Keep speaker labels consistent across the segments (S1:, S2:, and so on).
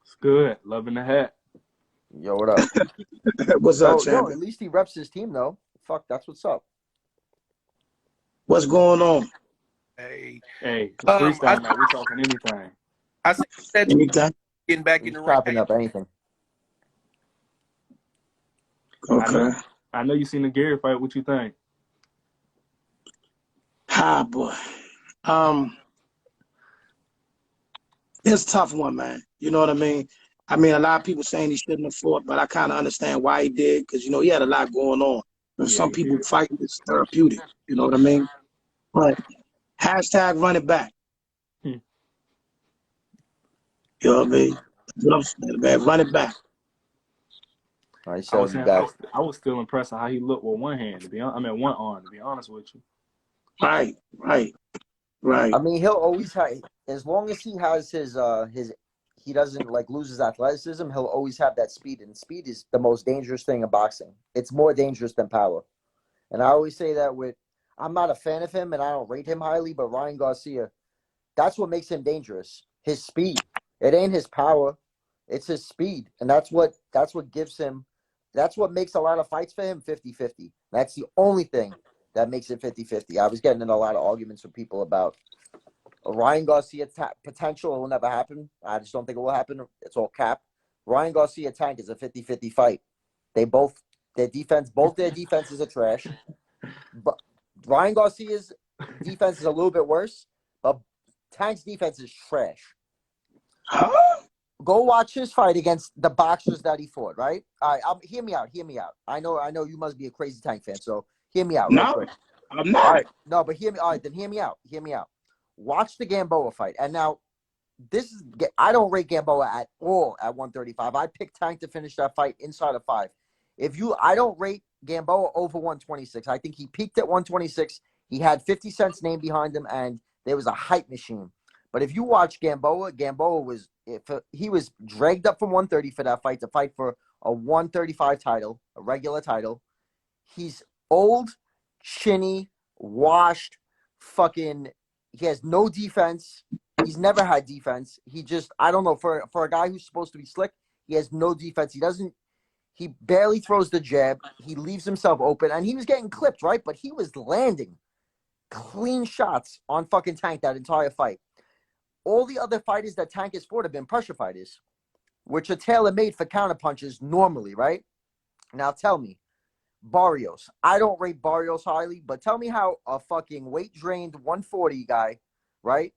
S1: It's good. Loving the hat.
S2: Yo, what up?
S3: What's up, champion?
S2: Yo, at least he reps his team, though. Fuck, that's what's up.
S3: What's going on?
S1: Hey, it's freestyle now. We talking anything.
S4: I said
S3: Anytime.
S4: getting back in the ring.
S2: Chopping up anything.
S3: Okay.
S1: I know you seen the Gary fight. What you think?
S3: Hi, boy. It's a tough one, man. You know what I mean? A lot of people saying he shouldn't have fought, but I kind of understand why he did, because, he had a lot going on. And some people fighting is therapeutic. You know what I mean? But hashtag run it back. You know what I mean? That's what I'm saying, man. Run it back.
S2: I
S1: was still impressed with how he looked with one hand. One arm. To be honest with you.
S3: Right.
S2: I mean, he'll always have, as long as he has his he doesn't lose his athleticism, he'll always have that speed, and speed is the most dangerous thing in boxing. It's more dangerous than power. And I always say that I'm not a fan of him and I don't rate him highly, but Ryan Garcia, that's what makes him dangerous. His speed. It ain't his power, it's his speed. And that's what gives him, that's what makes a lot of fights for him 50-50. That's the only thing that makes it 50-50. I was getting in a lot of arguments with people about Ryan Garcia potential. It will never happen. I just don't think it will happen. It's all cap. Ryan Garcia Tank is a 50-50 fight. Both their defenses are trash. But Ryan Garcia's defense is a little bit worse, but Tank's defense is trash.
S3: Huh?
S2: Go watch his fight against the boxers that he fought, right? All right, hear me out. I know you must be a crazy Tank fan, so hear me out real quick.
S3: I'm not.
S2: All right, no, but hear me. All right, then hear me out. Watch the Gamboa fight. And now, I don't rate Gamboa at all at 135. I picked Tank to finish that fight inside of 5. I don't rate Gamboa over 126. I think he peaked at 126. He had 50 Cent's name behind him, and there was a hype machine. But if you watch Gamboa he was dragged up from 130 for that fight to fight for a 135 title, a regular title. He's old, chinny, washed, fucking. He has no defense. He's never had defense. I don't know, for a guy who's supposed to be slick, he has no defense. He barely throws the jab. He leaves himself open, and he was getting clipped, right? But he was landing clean shots on fucking Tank that entire fight. All the other fighters that Tank has fought have been pressure fighters, which are tailor-made for counterpunches normally, right? Now tell me, Barrios. I don't rate Barrios highly, but tell me how a fucking weight-drained 140 guy, right,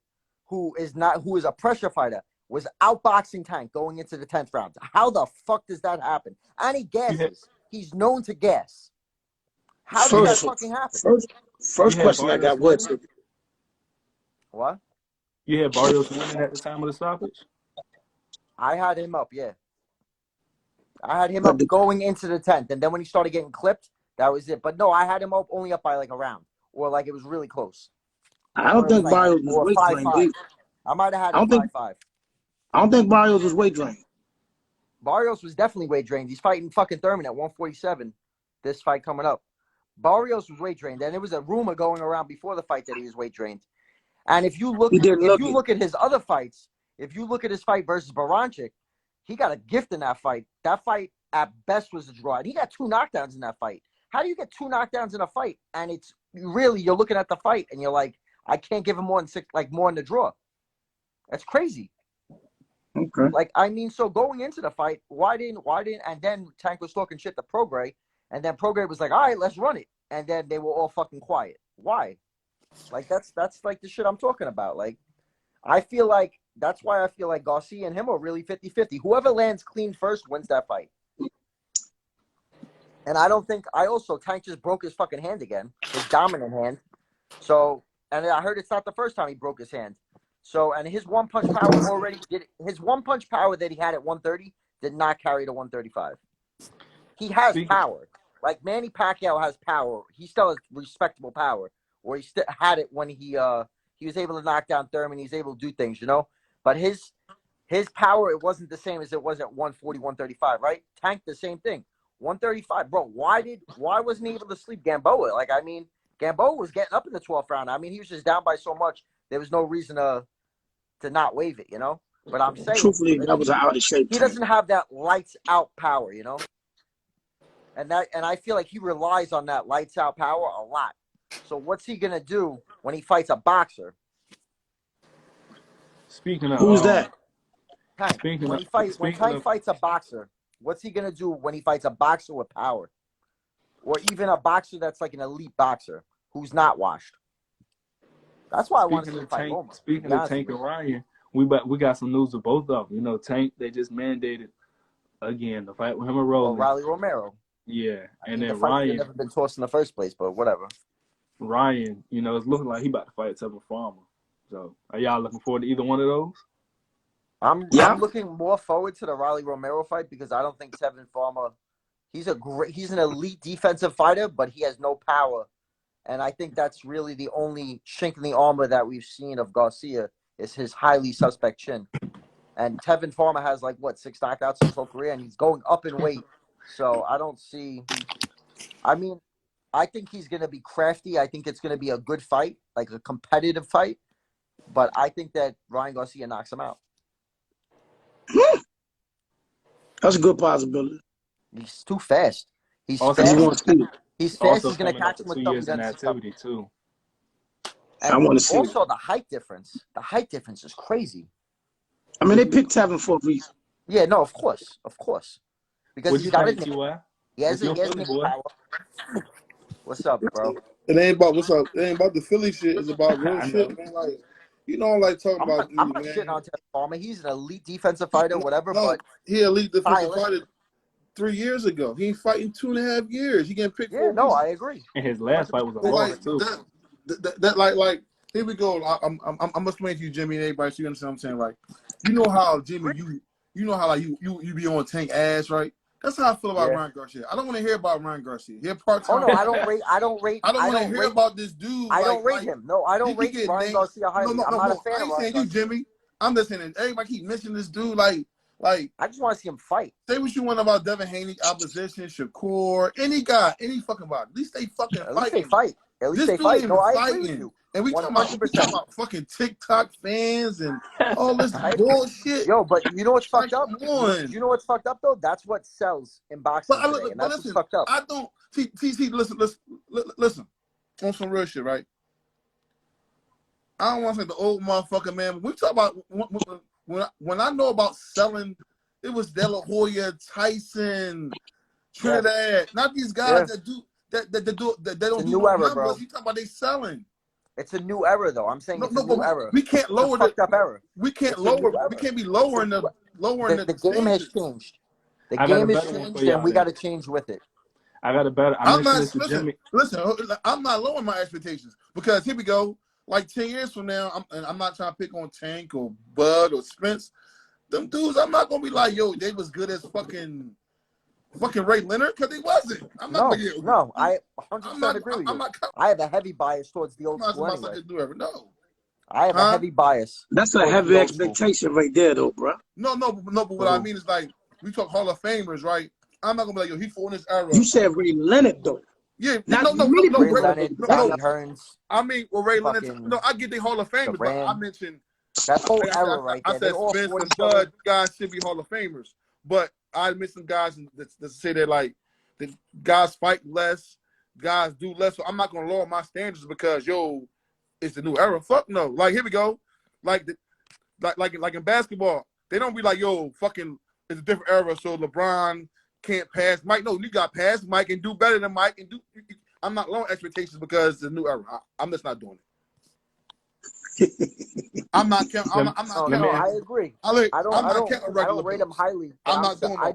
S2: who is a pressure fighter, was outboxing Tank going into the 10th round. How the fuck does that happen? And he gasses. He's known to gas. How did that fucking happen?
S3: First question I got was,
S2: what?
S1: You had Barrios winning at the time of the stoppage?
S2: I had him up, yeah. I had him up going into the 10th, and then when he started getting clipped, that was it. But no, I had him only up by a round, or it was really close.
S3: I don't think Barrios was weight drained.
S2: I might have had him 5-5.
S3: I don't think Barrios was weight drained.
S2: Barrios was definitely weight drained. He's fighting fucking Thurman at 147. This fight coming up. Barrios was weight drained, and there was a rumor going around before the fight that he was weight drained. And if you look at his other fights, if you look at his fight versus Baranchik, he got a gift in that fight. That fight at best was a draw. And he got 2 knockdowns in that fight. How do you get 2 knockdowns in a fight? And you're looking at the fight and you're like, I can't give him more than 6, more in the draw. That's crazy.
S3: Okay.
S2: So going into the fight, why didn't, and then Tank was talking shit to Prograis, and then Prograis was like, all right, let's run it. And then they were all fucking quiet. Why? That's the shit I'm talking about. That's why I feel like Garcia and him are really 50-50. Whoever lands clean first wins that fight. And Tank just broke his fucking hand again, his dominant hand. So, and I heard it's not the first time he broke his hand. So, and his one-punch power his one-punch power that he had at 130 did not carry to 135. He has power. Like Manny Pacquiao has power. He still has respectable power. Or he still had it when he was able to knock down Thurman. He was able to do things, But his power, it wasn't the same as it was at 140, 135, right? Tank, the same thing. 135, bro. Why wasn't he able to sleep Gamboa? Gamboa was getting up in the 12th round. He was just down by so much. There was no reason to not waive it, But I'm saying,
S3: Truthfully, that was an out of shape
S2: he
S3: Tank.
S2: doesn't have that lights out power, you know. And I feel like he relies on that lights out power a lot. So what's he gonna do when he fights a boxer?
S1: Speaking of
S3: Who's that?
S2: Tank. When Tank fights a boxer, what's he gonna do when he fights a boxer with power, or even a boxer that's like an elite boxer who's not washed? That's why I want to see him fight Loma.
S1: Speaking of Tank and Ryan, we got some news of both of them. You know, Tank, they just mandated again the fight with him and Rolling.
S2: Riley Romero.
S1: Yeah, and
S2: then
S1: the Ryan
S2: never been tossed in the first place, but whatever.
S1: Ryan, you know, it's looking like he about to fight Tevin Farmer. So, are y'all looking forward to either one of those?
S2: I'm looking more forward to the Riley Romero fight because I don't think Tevin Farmer. He's an elite defensive fighter, but he has no power, and I think that's really the only chink in the armor that we've seen of Garcia is his highly suspect chin. And Tevin Farmer has 6 knockouts in his whole career, and he's going up in weight. So I don't see. I mean, I think he's going to be crafty. I think it's going to be a good fight, like a competitive fight. But I think that Ryan Garcia knocks him out.
S3: That's a good possibility.
S2: He's too fast. He's
S1: Also,
S2: fast. He's fast. He's going to
S1: coming
S2: catch
S1: up
S2: him
S1: to
S2: with
S1: 2
S2: double
S1: years in
S2: density.
S1: activity too.
S2: And
S3: I want to see.
S2: Also, the height difference. The height difference is crazy.
S3: I mean, they picked Tevin for a reason.
S2: Yeah, no, of course. Because he's got it. He has power. What's up, bro?
S5: It ain't about what's up. It ain't about the Philly shit. It's about real shit, man. Like, you know, I'm talking about.
S2: I'm not shitting on Tevin Farmer. He's an elite defensive fighter, whatever.
S5: No,
S2: but
S5: he elite defensive fighter 3 years ago. He ain't fighting 2.5 years. He getting picked.
S2: Yeah, no, I agree.
S1: And his last fight was a loss too.
S5: That here we go. I'm explaining to you, Jimmy, and everybody, so you understand what I'm saying. Like, you know how Jimmy, you know how you be on Tank ass, right? That's how I feel about Ryan Garcia. I don't want to hear about Ryan Garcia. He's part-time.
S2: Oh no, I don't want
S5: to hear about this dude.
S2: I don't rate him. No, I don't rate Ryan Garcia highly. I'm not a fan of Ryan
S5: I ain't saying you, Jimmy. I'm just saying everybody keep mentioning this dude. Like I
S2: just want to see him fight.
S5: Say what you want about Devin Haney, opposition, Shakur, any guy, any fucking body. At least they fucking
S2: At least they fight. No, I agree with you.
S5: And we talking about fucking TikTok fans and all this bullshit.
S2: Yo, but you know what's fucked up?
S5: Come on.
S2: You know what's fucked up though? That's what sells in boxing today, and that's what's fucked up.
S5: I don't see. Listen. On some real shit, right? I don't want to say the old motherfucker, man. We talk about when I know about selling. It was De La Hoya, Tyson, Trinidad. Not these guys that do. That don't do
S2: new era,
S5: numbers.
S2: bro.
S5: You talking about they selling?
S2: It's a new era, though. I'm saying it's a new era.
S5: We can't lower
S2: the fucked up era.
S5: We can't lower. We can't be lowering the
S2: game has changed. The game has changed, and we got to change with it.
S1: I got a better.
S5: Listen. I'm not lowering my expectations because here we go. Like 10 years from now, I'm not trying to pick on Tank or Bud or Spence. Them dudes, I'm not gonna be like, yo, they was good as fucking Ray Leonard, because he wasn't. I
S2: 100% agree with you. I have a heavy bias towards the old school anyway. I have a heavy bias.
S3: That's a heavy expectation right there, though, bro.
S5: No, but what I mean is like, we talk Hall of Famers, right? I'm not gonna be like, yo, he fought in this era.
S3: You said Ray Leonard, though.
S5: Yeah,
S2: Ray Leonard, Hearns.
S5: I mean, Ray Leonard. No, I get the Hall of Famers, but I mentioned
S2: that whole era right there.
S5: I said Spence and Bud guys should be Hall of Famers, but I admit some guys that say that like the guys fight less, guys do less. So I'm not gonna lower my standards because it's the new era. Fuck no. Like here we go. Like in basketball, they don't be like fucking it's a different era. So LeBron can't pass Mike. No, you got pass Mike and do better than Mike and do. I'm not lowering expectations because it's a new era. I'm just not doing it. I'm not.
S2: I agree. I don't rate him highly.
S5: I'm not doing.
S2: All I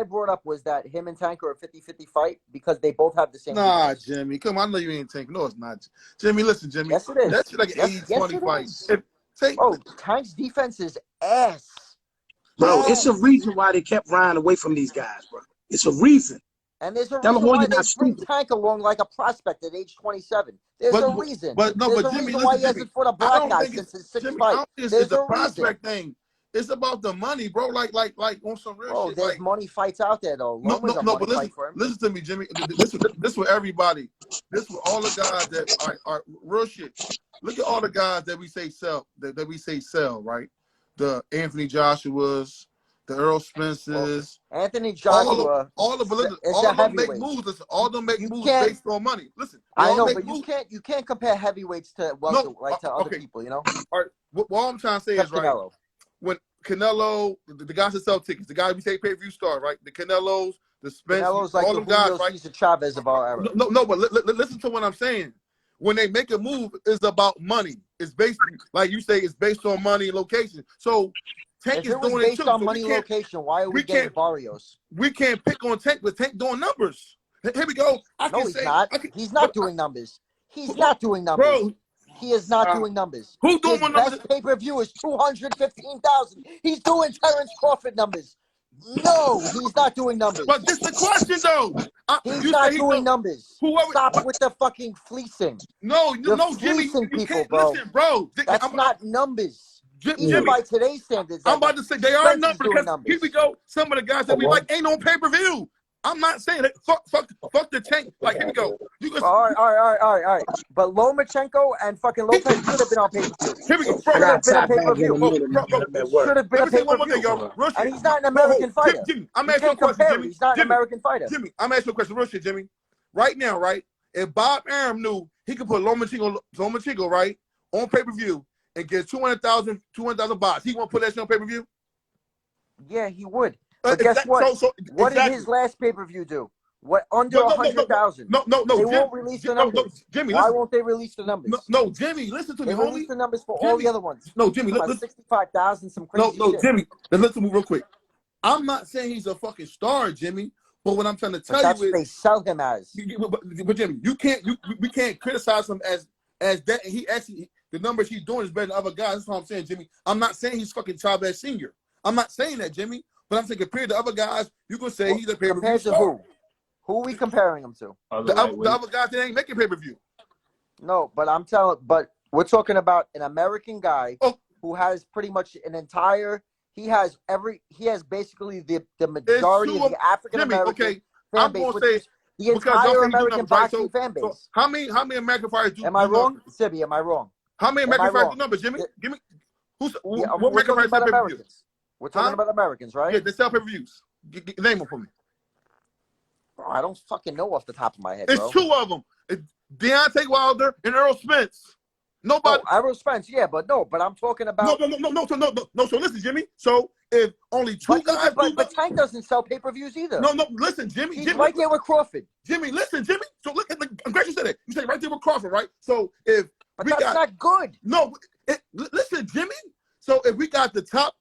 S2: brought up was that him and Tank are a 50-50 fight because they both have the same.
S5: Nah, defense. Jimmy, come on. I know you ain't Tank. No, it's not. Jimmy, listen, Jimmy.
S2: Yes, it is.
S5: That's like an 80-20
S2: fight. Tank's defense is ass.
S3: Bro, it's a reason why they kept Ryan away from these guys, bro. It's a reason.
S2: And there's a reason why they bring Tank along like a prospect at age 27. There's a reason.
S5: But Jimmy,
S2: why he hasn't fought a black guy since his sixth fight.
S5: It's a prospect thing. It's about the money, bro. Like on some real shit.
S2: There's money fights out there though.
S5: But listen to me, Jimmy. This for everybody. This for all the guys that are real shit. look at all the guys that we say sell, right? The Anthony Joshuas, the Earl Spencers,
S2: Anthony Joshua,
S5: all of them make moves. Listen, all of them make moves based on money. Listen,
S2: I know, but
S5: moves.
S2: you can't compare heavyweights to to other people. You know.
S5: All right, what I'm trying to say is right.
S2: Canelo.
S5: When Canelo, the guys that sell tickets, the guys we say pay-per-view star, right? The Canelos, the Spencers,
S2: Canelo's like
S5: all
S2: the
S5: them guys, right?
S2: Cesar Chavez of our era.
S5: No, but listen to what I'm saying. When they make a move, it's about money. It's based, like you say, it's based on money and location. So Tank is doing it too. If it was based on money and location, why are we getting Barrios? We can't pick on Tank, but Tank doing numbers. Here we go.
S2: He's not doing numbers. He's not doing numbers. Bro, he is not doing numbers.
S5: Who's doing
S2: His best pay-per-view is 215,000. He's doing Terrence Crawford numbers. No, he's not doing numbers.
S5: But this is the question, though.
S2: He's not doing numbers. Stop with the fucking fleecing.
S5: No, Jimmy.
S2: People, bro.
S5: Listen, bro.
S2: That's not numbers.
S5: Jimmy,
S2: even by today's standards.
S5: I'm about to say they are numbers because here we go. Some of the guys that we like ain't on pay-per-view. I'm not saying that. Fuck the Tank. Like, here we go.
S2: All right. But Lomachenko and fucking Lopez should have been on pay-per-view.
S5: Here we go.
S2: Should have been a pay-per-view. Should have been a pay-per-view. And he's not an American fighter.
S5: Jimmy, I'm asking you a question, Jimmy.
S2: He's not an American fighter.
S5: Jimmy, I'm asking you a question. Real shit, Jimmy. Right now, right? If Bob Arum knew he could put Lomachenko, right, on pay-per-view and get 200,000 bucks, he won't put that shit on pay-per-view?
S2: Yeah, he would. But guess what? What did his last pay-per-view do? What, under 100,000?
S5: No.
S2: They won't release the numbers.
S5: Jimmy,
S2: why won't they release the numbers?
S5: No, Jimmy, listen to me, homie.
S2: They release the numbers for all the other ones.
S5: No, Jimmy, listen.
S2: 65,000, some crazy shit.
S5: No, Jimmy, listen to me real quick. I'm not saying he's a fucking star, Jimmy. But what I'm trying to tell you is,
S2: what they sell him as.
S5: But Jimmy, we can't criticize him as that. And he actually, the numbers he's doing is better than other guys. That's what I'm saying, Jimmy. I'm not saying he's fucking Chavez Senior. I'm not saying that, Jimmy. But I'm saying compared to other guys, you can say he's a pay-per-view
S2: compared to
S5: star.
S2: Who are we comparing him to?
S5: The other guys that ain't making pay-per-view.
S2: No, but we're talking about an American guy who has pretty much an entire. He has basically the majority of the African American fan base, which is the entire American boxing fan base.
S5: So how many American fighters do?
S2: Am I wrong, Sibbie? Am I wrong?
S5: How many American fighters do numbers, Jimmy? Give me what American fighters sell pay-per-views?
S2: We're talking about Americans, right?
S5: Yeah, they sell pay-per-views. Name them for me.
S2: Bro, I don't fucking know off the top of my head,
S5: It's two of them. It's Deontay Wilder and Earl Spence. Nobody.
S2: Oh, Earl Spence, yeah, but I'm talking about.
S5: No. So listen, Jimmy. So if only two guys,
S2: but Tank doesn't sell pay-per-views either.
S5: No. Listen, Jimmy.
S2: He's right there with Crawford.
S5: Jimmy, listen, Jimmy. So look, I'm glad you said that. You said right there with Crawford, right? So if
S2: that's not good.
S5: No, listen, Jimmy. So if we got the top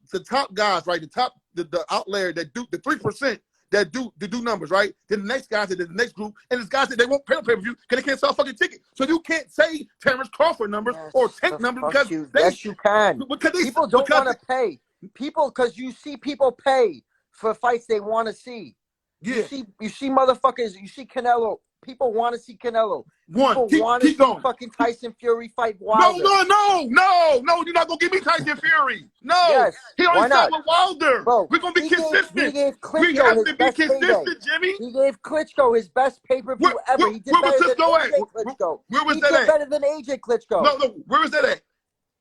S5: guys, right, the outlier that do the 3% that do numbers, right? Then the next guys, the next group, and there's guys that they won't pay on pay-per-view because they can't sell a fucking ticket. So you can't say Terrence Crawford numbers or Tank numbers because
S2: yes, you can. People don't want to pay. Because you see people pay for fights they want to see.
S5: Yeah.
S2: You see motherfuckers. You see Canelo. People want to see Canelo. People want to see fucking Tyson Fury fight Wilder.
S5: No. You're not going to give me Tyson Fury. No.
S2: Yes.
S5: He only fought with Wilder.
S2: Bro,
S5: we're going to be consistent.
S2: He gave Klitschko
S5: we have to be consistent,
S2: payday.
S5: Jimmy.
S2: He gave Klitschko his best pay-per-view ever. He did better than AJ Klitschko.
S5: Where was that at?
S2: He did better than AJ Klitschko.
S5: No. Where was that at?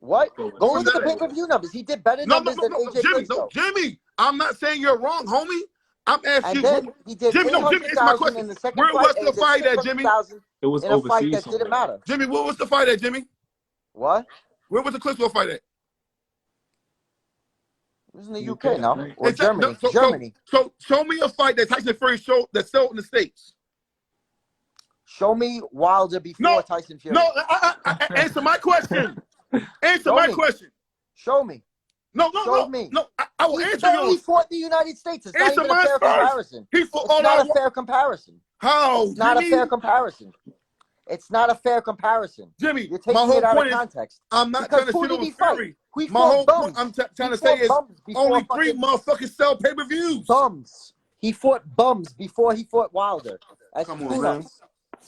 S2: What? Go look at the pay-per-view numbers. He did better numbers than AJ Klitschko.
S5: No, Jimmy, I'm not saying you're wrong, homie. I'm asking
S2: you. He did
S5: Jimmy, it's my question.
S2: In the second
S5: where was the fight
S2: at,
S5: Jimmy?
S1: It was
S2: in a fight that didn't matter.
S5: Jimmy, what was the fight at, Jimmy?
S2: What?
S5: Where was the Klitschko fight at?
S2: It was in the UK now, or Germany. Germany.
S5: So show me a fight that Tyson Fury that's sold in the States.
S2: Show me Wilder before Tyson Fury.
S5: No, answer my question. Answer my question.
S2: Show me.
S5: No, I will answer you.
S2: He fought the United States. It's not even a fair comparison.
S5: He fought
S2: it's not a fair comparison.
S5: How?
S2: It's not a fair comparison. It's not a fair comparison.
S5: Jimmy,
S2: you're taking it out of context.
S5: I'm not trying to shit on Fury.
S2: My whole
S5: point I'm trying to say is only 3 motherfuckers sell pay-per-views.
S2: Bums. He fought bums before he fought Wilder.
S5: Come on, man.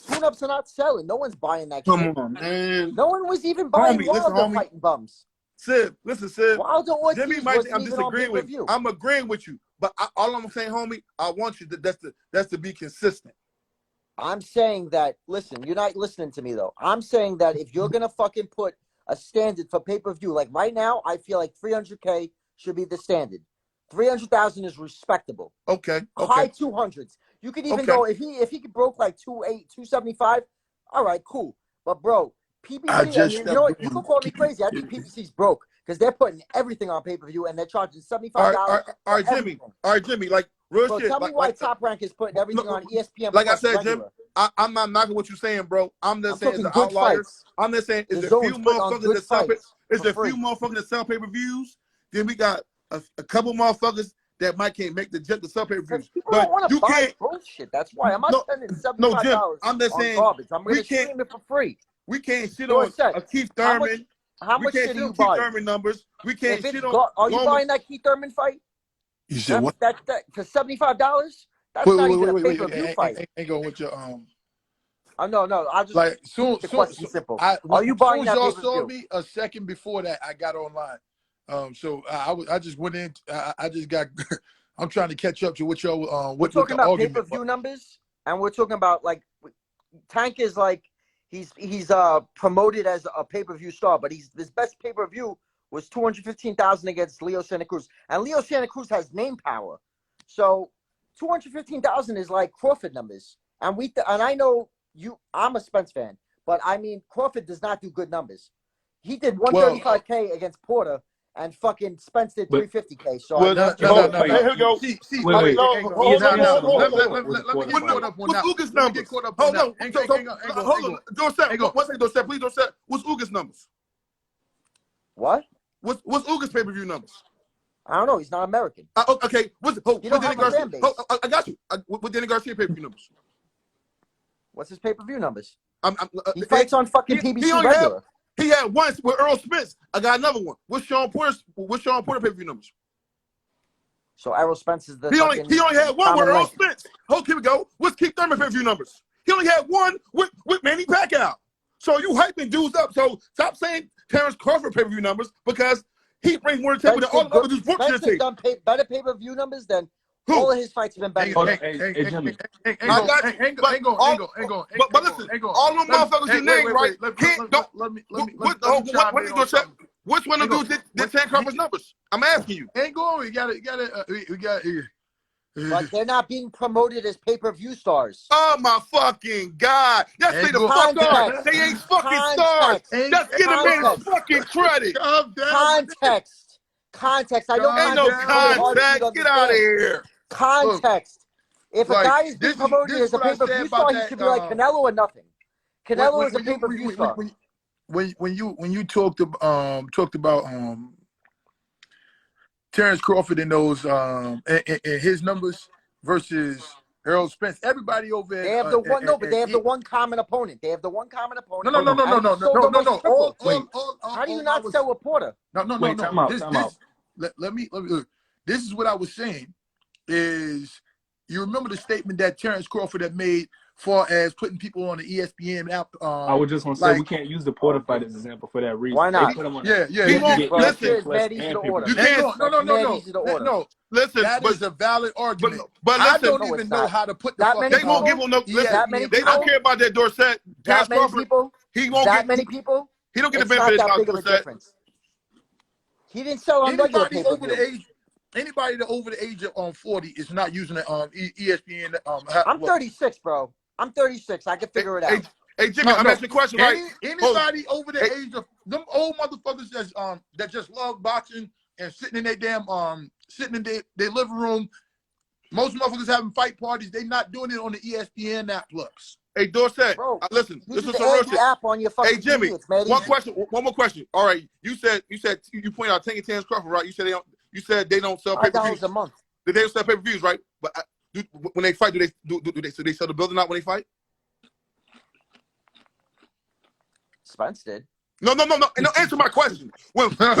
S2: Tune-ups are not selling. No one's buying that
S5: shit. Come on, man.
S2: No one was even buying Wilder fighting bums.
S5: Sib, listen,
S2: Wilder Ortiz
S5: Jimmy might think I'm disagreeing with you. I'm agreeing with you. But all I'm saying, homie, I want you that's to be consistent.
S2: I'm saying that, listen, you're not listening to me, though. I'm saying that if you're going to fucking put a standard for pay-per-view, like right now, I feel like 300K should be the standard. 300,000 is respectable.
S5: Okay.
S2: High 200s. You could even go, if he broke like 275, all right, cool. But, bro, PPV, you know what? You can call me crazy. I think PPC's broke because they're putting everything on pay-per-view and they're charging $75.
S5: All right, Jimmy. All right, Jimmy. Like, real
S2: bro,
S5: shit.
S2: tell me why Top Rank is putting everything on ESPN.
S5: Like I said, Jim, I'm not knocking what you're saying, bro. I'm just saying it's an outlier. I'm just saying it's a few motherfuckers that sell that sell pay-per-views. Then we got a couple motherfuckers that might can't make the sell pay-per-views.
S2: But you can't bullshit. That's why I'm not spending $75
S5: Jim, I'm just saying
S2: garbage. I'm going to stream it for free.
S5: We can't shit on Keith Thurman.
S2: How much shit are you
S5: Keith
S2: buying?
S5: Thurman numbers. We can't shit on.
S2: Are you buying that Keith Thurman fight?
S6: You said what?
S2: That for $75? That's not even a pay-per-view fight.
S6: Ain't going with your
S2: no. I just
S6: like soon.
S2: Simple.
S6: Are you
S2: buying that?
S6: Y'all saw me a second before that. I got online. So I just went in. I just got. I'm trying to catch up to what y'all.
S2: We're talking about pay-per-view numbers, and we're talking about like Tank is like he's promoted as a pay-per-view star, but his best pay-per-view was 215,000 against Leo Santa Cruz, and Leo Santa Cruz has name power, so 215,000 is like Crawford numbers, and I know I'm a Spence fan, but I mean Crawford does not do good numbers. He did 135K against Porter. And fucking Spence did 350K. So
S5: no. Here we go.
S6: Let me get caught up on that.
S5: What's Uga's numbers? Hold on. Dorset. One second, Dorset. Please, Dorset. What's Uga's numbers?
S2: What?
S5: What's Uga's pay-per-view numbers?
S2: I don't know. He's not American.
S5: Okay. What's Danny Garcia? I got you. What Danny Garcia pay-per-view numbers?
S2: What's his pay-per-view numbers?
S5: He
S2: fights on fucking PBC regular.
S5: He had one with Earl Spence. I got another one. What's Sean Porter pay-per-view numbers?
S2: So Errol Spence is the.
S5: He only had one with Earl Spence. Oh, here we go. What's Keith Thurman pay-per-view numbers? He only had one with Manny Pacquiao. So you hyping dudes up. So stop saying Terrence Crawford pay-per-view numbers because he brings more to the table than all the other dudes brought to the table.
S2: Done better pay-per-view numbers than all of his fights have been better.
S5: Hey, Jimmy. But listen, all them motherfuckers you named, right? Which one of those did Terrence Crawford's numbers? I'm asking you.
S6: Ain't going. We got it.
S2: But they're not being promoted as pay-per-view stars.
S5: Oh my fucking God! That's the fuck up. They ain't fucking stars. That's giving me fucking credit.
S2: Context. I don't.
S5: Ain't no context. Get out of here.
S2: Context. If a guy is being promoted as a pay-per-view star, he should be like Canelo or nothing. Canelo is a pay-per-view star.
S6: When you talked about Terrence Crawford and those and his numbers versus Errol Spence, everybody over there.
S2: They have the one. But they have the one common opponent. No. How do you not sell a Porter?
S6: No.
S1: Wait, time out.
S6: Let me look. This is what I was saying. Is you remember the statement that Terrence Crawford had made far as putting people on the ESPN app?
S1: I was just going to say we can't use the Porter fight as an example for that reason.
S2: Why not?
S6: Yeah. No.
S5: Listen,
S6: that is a valid argument.
S5: But
S6: I don't even know how to put the fuck.
S5: They won't give him no. They don't care about that Dorset.
S2: That many people.
S5: He won't get
S2: many people.
S5: He don't get the benefit of Dorset.
S2: He didn't sell on regular pay-per-view.
S6: Anybody that over the age of 40 is not using the ESPN.
S2: I'm 36, bro. I'm 36. I can figure it out.
S5: Hey Jimmy, I'm asking a question, right?
S6: Anybody over the age of them old motherfuckers that just love boxing and sitting in their damn sitting in their living room. Most motherfuckers having fight parties. They not doing it on the ESPN app plus.
S5: Hey Dorset,
S2: bro,
S5: listen, this is
S2: the
S5: some real shit.
S2: App on your
S5: hey Jimmy, one more question. All right, you pointed out Terrence Crawford, right? You said they don't sell pay-per-views
S2: a month.
S5: They don't sell pay-per-views, right? But when they fight, do they sell the building out when they fight?
S2: Spence did.
S5: No. Answer my question. When Porter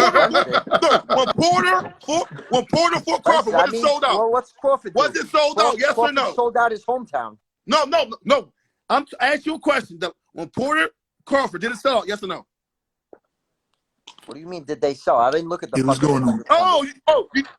S5: fought Crawford, was it sold out?
S2: Well, what's Crawford?
S5: Was it sold out? Yes or no?
S2: Sold out his hometown.
S5: No. I'm asking you a question. When Porter Crawford did it sell out? Yes or no?
S2: What do you mean? Did they sell? I didn't look at the.
S6: Hey, what's
S2: fucking
S6: going on?
S2: numbers.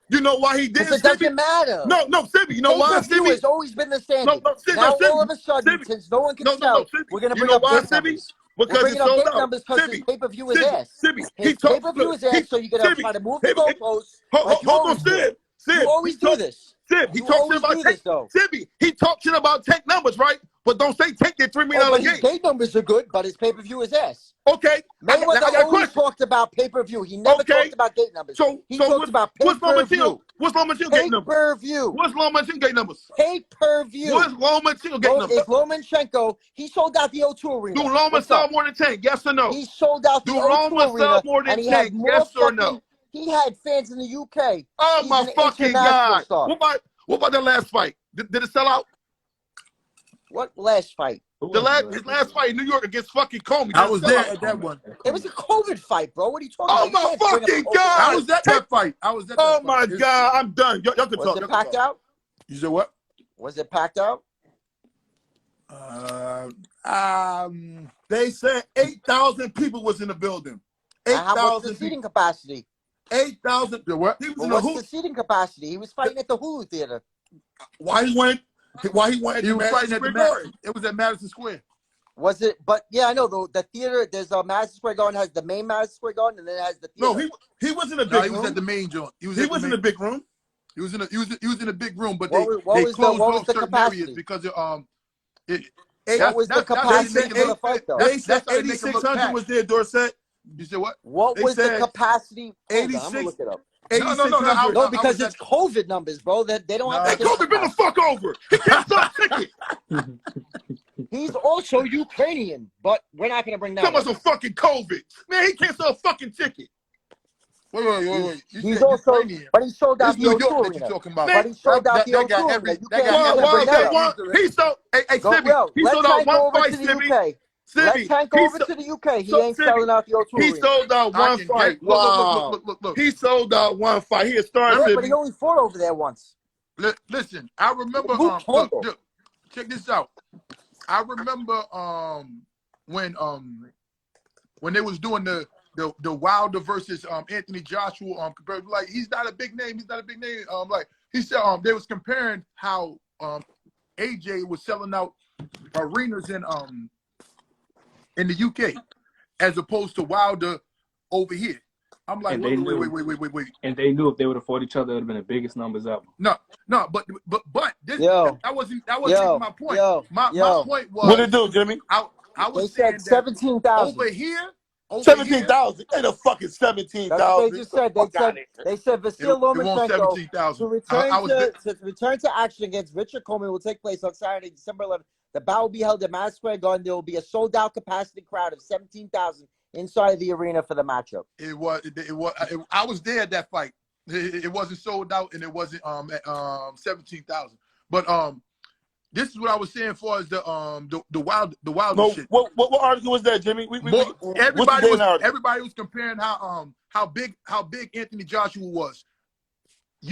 S5: You know why he did?
S2: Because it doesn't matter.
S5: No, Sibbie. You know why,
S2: Pay-per-view
S5: Sibbie?
S2: has always been the standard.
S5: Sibbie,
S2: Now
S5: Sibbie,
S2: all of a sudden,
S5: Sibbie.
S2: since no one can
S5: No,
S2: sell,
S5: Sibbie.
S2: we're gonna
S5: You
S2: bring
S5: know
S2: up
S5: why,
S2: gate
S5: Sibbie?
S2: numbers.
S5: Because
S2: We're bringing
S5: it's
S2: up
S5: sold
S2: gate
S5: out.
S2: numbers because his
S5: Sibbie,
S2: pay-per-view is
S5: Sibbie,
S2: ass.
S5: Sibbie.
S2: His
S5: He talks.
S2: pay-per-view is ass, so you're gonna
S5: Sibbie,
S2: try to move the
S5: Sibbie,
S2: goalposts like you
S5: hold on,
S2: always do.
S5: Sib.
S2: You always do this.
S5: Sib, he
S2: You
S5: talks
S2: always
S5: about
S2: do this, though.
S5: Sibbie, he talks shit about tank numbers, right? But don't say tank their $3
S2: Oh,
S5: million
S2: but his
S5: game.
S2: gate numbers are good, but his pay-per-view is ass.
S5: Okay. I
S2: Mayweather
S5: got a
S2: always
S5: question.
S2: talked about pay-per-view. He never
S5: Okay.
S2: talked about gate numbers.
S5: So
S2: He talked about pay-per-view.
S5: What's Lomachenko gate numbers?
S2: Pay-per-view.
S5: What's Lomachenko gate numbers?
S2: Pay-per-view.
S5: What's Lomachenko gate numbers?
S2: It's Lomachenko. He sold out the O2 Arena.
S5: Do Loma sell more than tank? Yes or no?
S2: He sold out the
S5: Do
S2: O2
S5: Loma
S2: Arena,
S5: sell more than
S2: and he had
S5: tank?
S2: more
S5: Yes or
S2: fucking.
S5: no?
S2: He had fans in the UK.
S5: Oh
S2: He's
S5: my
S2: an
S5: fucking
S2: international
S5: God!
S2: star.
S5: What about the last fight? Did it sell out?
S2: What last fight?
S5: His last fight in New York against fucking Comey.
S6: I was there at that one.
S2: It was a COVID fight, bro. What are you talking
S5: Oh
S2: about?
S5: my
S2: You can't bring
S5: fucking
S2: up
S5: God!
S6: I was at that fight. I was at that
S5: Oh
S6: fight.
S5: my God! I'm done. Y'all can
S2: Was
S5: talk.
S2: it
S5: Y'all can
S2: packed
S5: talk.
S2: out?
S6: You said what?
S2: Was it packed out?
S5: They said 8,000 people was in the building.
S2: How much
S5: 8,000
S2: the seating
S5: people.
S2: capacity?
S5: 8,000.
S6: The what?
S5: He was
S2: Well,
S5: in the
S2: what's
S5: hoop.
S2: the seating capacity? He was fighting at the Hulu Theater.
S5: Why he went? Why he went?
S6: He was fighting at the
S5: Madison?
S6: Madison. It was at Madison Square.
S2: Was it? But yeah, I know the theater. There's a Madison Square Garden, has the main Madison Square Garden, and then it has the theater.
S5: No, he was in a big
S6: No, he
S5: room.
S6: was at the main joint. He was
S5: in a big room.
S6: He was in a big room, but
S2: What was
S6: closed
S2: the
S6: certain
S2: capacity?
S6: areas because it
S2: What was the capacity for the fight, though?
S5: They said
S6: That's how they make him look
S5: 8,600
S6: packed.
S5: was there, Dorset.
S6: You said what?
S2: What
S5: They
S2: was the
S5: said
S2: capacity? Hold on, I'm
S5: 86
S2: gonna look it up.
S6: No,
S5: 8,600.
S2: No, because
S6: was
S2: it's COVID numbers, bro. That they don't
S6: No.
S2: have.
S5: Hey, Kobe, been the fuck over. He can't stop ticket.
S2: He's also Ukrainian, but we're not gonna bring that.
S5: Talking
S2: up.
S5: about some fucking COVID. Man, he can't sell a fucking ticket.
S6: Wait. You
S2: He's
S6: said
S2: also,
S6: Ukrainian.
S2: but he sold out
S6: It's
S2: the
S6: New
S2: O2
S6: York that
S2: Arena.
S6: you're talking about.
S2: But he sold out the
S6: That got
S2: O2
S6: every-
S2: Arena. You
S6: that
S2: can't
S6: got
S2: never
S5: Well,
S2: bring that
S5: okay,
S2: up.
S5: he sold. Hey,
S2: Go,
S5: Sibbie, he
S2: let
S5: sold out
S2: Tank go
S5: one
S2: over
S5: fight,
S2: to the
S5: Sibbie.
S2: UK. Let
S5: Sibbie,
S2: Tank go over to the UK. He ain't selling out the O2
S5: He
S2: Arena.
S5: sold out
S6: I
S5: one
S6: can
S5: fight.
S6: get-
S5: Wow.
S6: Look.
S5: He sold out one fight. He a star,
S2: Yeah, but he
S5: Sibbie.
S2: only fought over there once.
S6: Listen, I remember.
S2: Luke Campbell.
S6: Look, check this out. I remember when they was doing the Wilder versus Anthony Joshua compared, like he's not a big name. Like he said they was comparing how AJ was selling out arenas in the UK as opposed to Wilder over here. I'm like,
S1: And they
S6: wait.
S1: And they knew if they would have fought each other, it would have been the biggest numbers ever.
S6: No, but this that wasn't my point. My point was
S5: What it do, Jimmy?
S6: I
S2: They
S6: was
S2: said
S6: saying that
S2: 17,000.
S6: over here,
S5: 17,000. Ain't a fucking 17,000.
S2: That's what they just said. They said Vasyl
S6: it won't
S2: Lomachenko
S6: 17,000.
S2: to return to action against Richard Coleman will take place on Saturday, December 11th. The bout will be held at Madison Square Garden. There will be a sold-out capacity crowd of 17,000 inside of the arena for the matchup.
S6: It was. I was there at that fight. It wasn't sold out, and it wasn't 17,000. But this is what I was saying for as the wild shit.
S5: What article was that, Jimmy?
S6: Everybody was comparing how big Anthony Joshua was.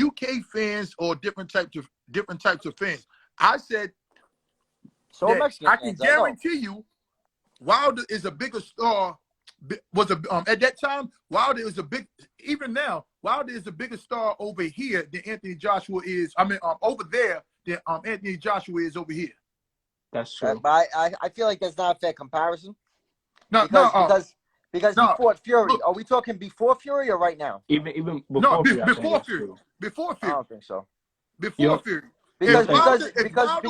S6: UK fans or different types of fans. I said
S2: So
S6: that
S2: Mexican
S6: I can
S2: fans, I know.
S6: guarantee you, Wilder is a bigger star. At that time, Wilder is even now, Wilder is a bigger star over here than Anthony Joshua is. Over there than Anthony Joshua is over here.
S1: That's true.
S2: But I feel like that's not a fair comparison.
S6: Because
S2: he fought Fury. Are we talking before Fury or right now?
S1: Even before Fury, I think
S6: before
S1: that's
S6: Fury.
S1: true.
S6: Before
S2: I
S6: Fury.
S2: don't think so.
S6: Before Fury.
S2: Because
S6: Wilder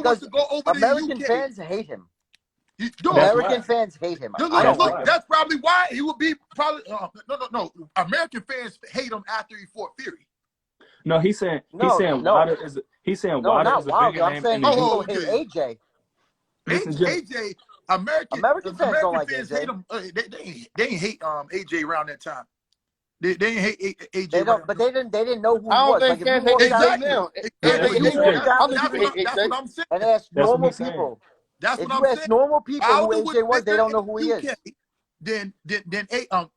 S6: was to go over
S2: American
S6: to the UK,
S2: fans hate him.
S1: That's
S2: American
S1: right.
S2: fans hate him.
S6: Look,
S2: I don't like him.
S6: that's probably why he would be probably no. American fans hate him after he fought Fury.
S1: No, he's saying
S2: No.
S1: Wilder is a bigger
S2: I'm
S1: name.
S2: saying
S1: in the
S2: people
S1: UK.
S2: hate AJ.
S1: Listen, Jimmy.
S6: AJ, American
S2: fans don't like
S6: fans
S2: AJ.
S6: hate him. They ain't hate AJ around that time. They ain't hate AJ.
S2: They don't, but they didn't know who he
S5: I don't
S2: was.
S5: think
S2: Like,
S5: fans
S2: if you
S5: hate
S2: walk
S5: AJ
S2: down
S5: now.
S6: That's what I'm saying.
S2: and ask
S1: That's what
S2: normal
S1: he's saying.
S2: people,
S6: That's
S2: if
S6: what
S2: you
S6: I'm
S2: ask
S6: saying.
S2: normal people who
S6: Wilder
S2: AJ was, they don't know who he is.
S6: Then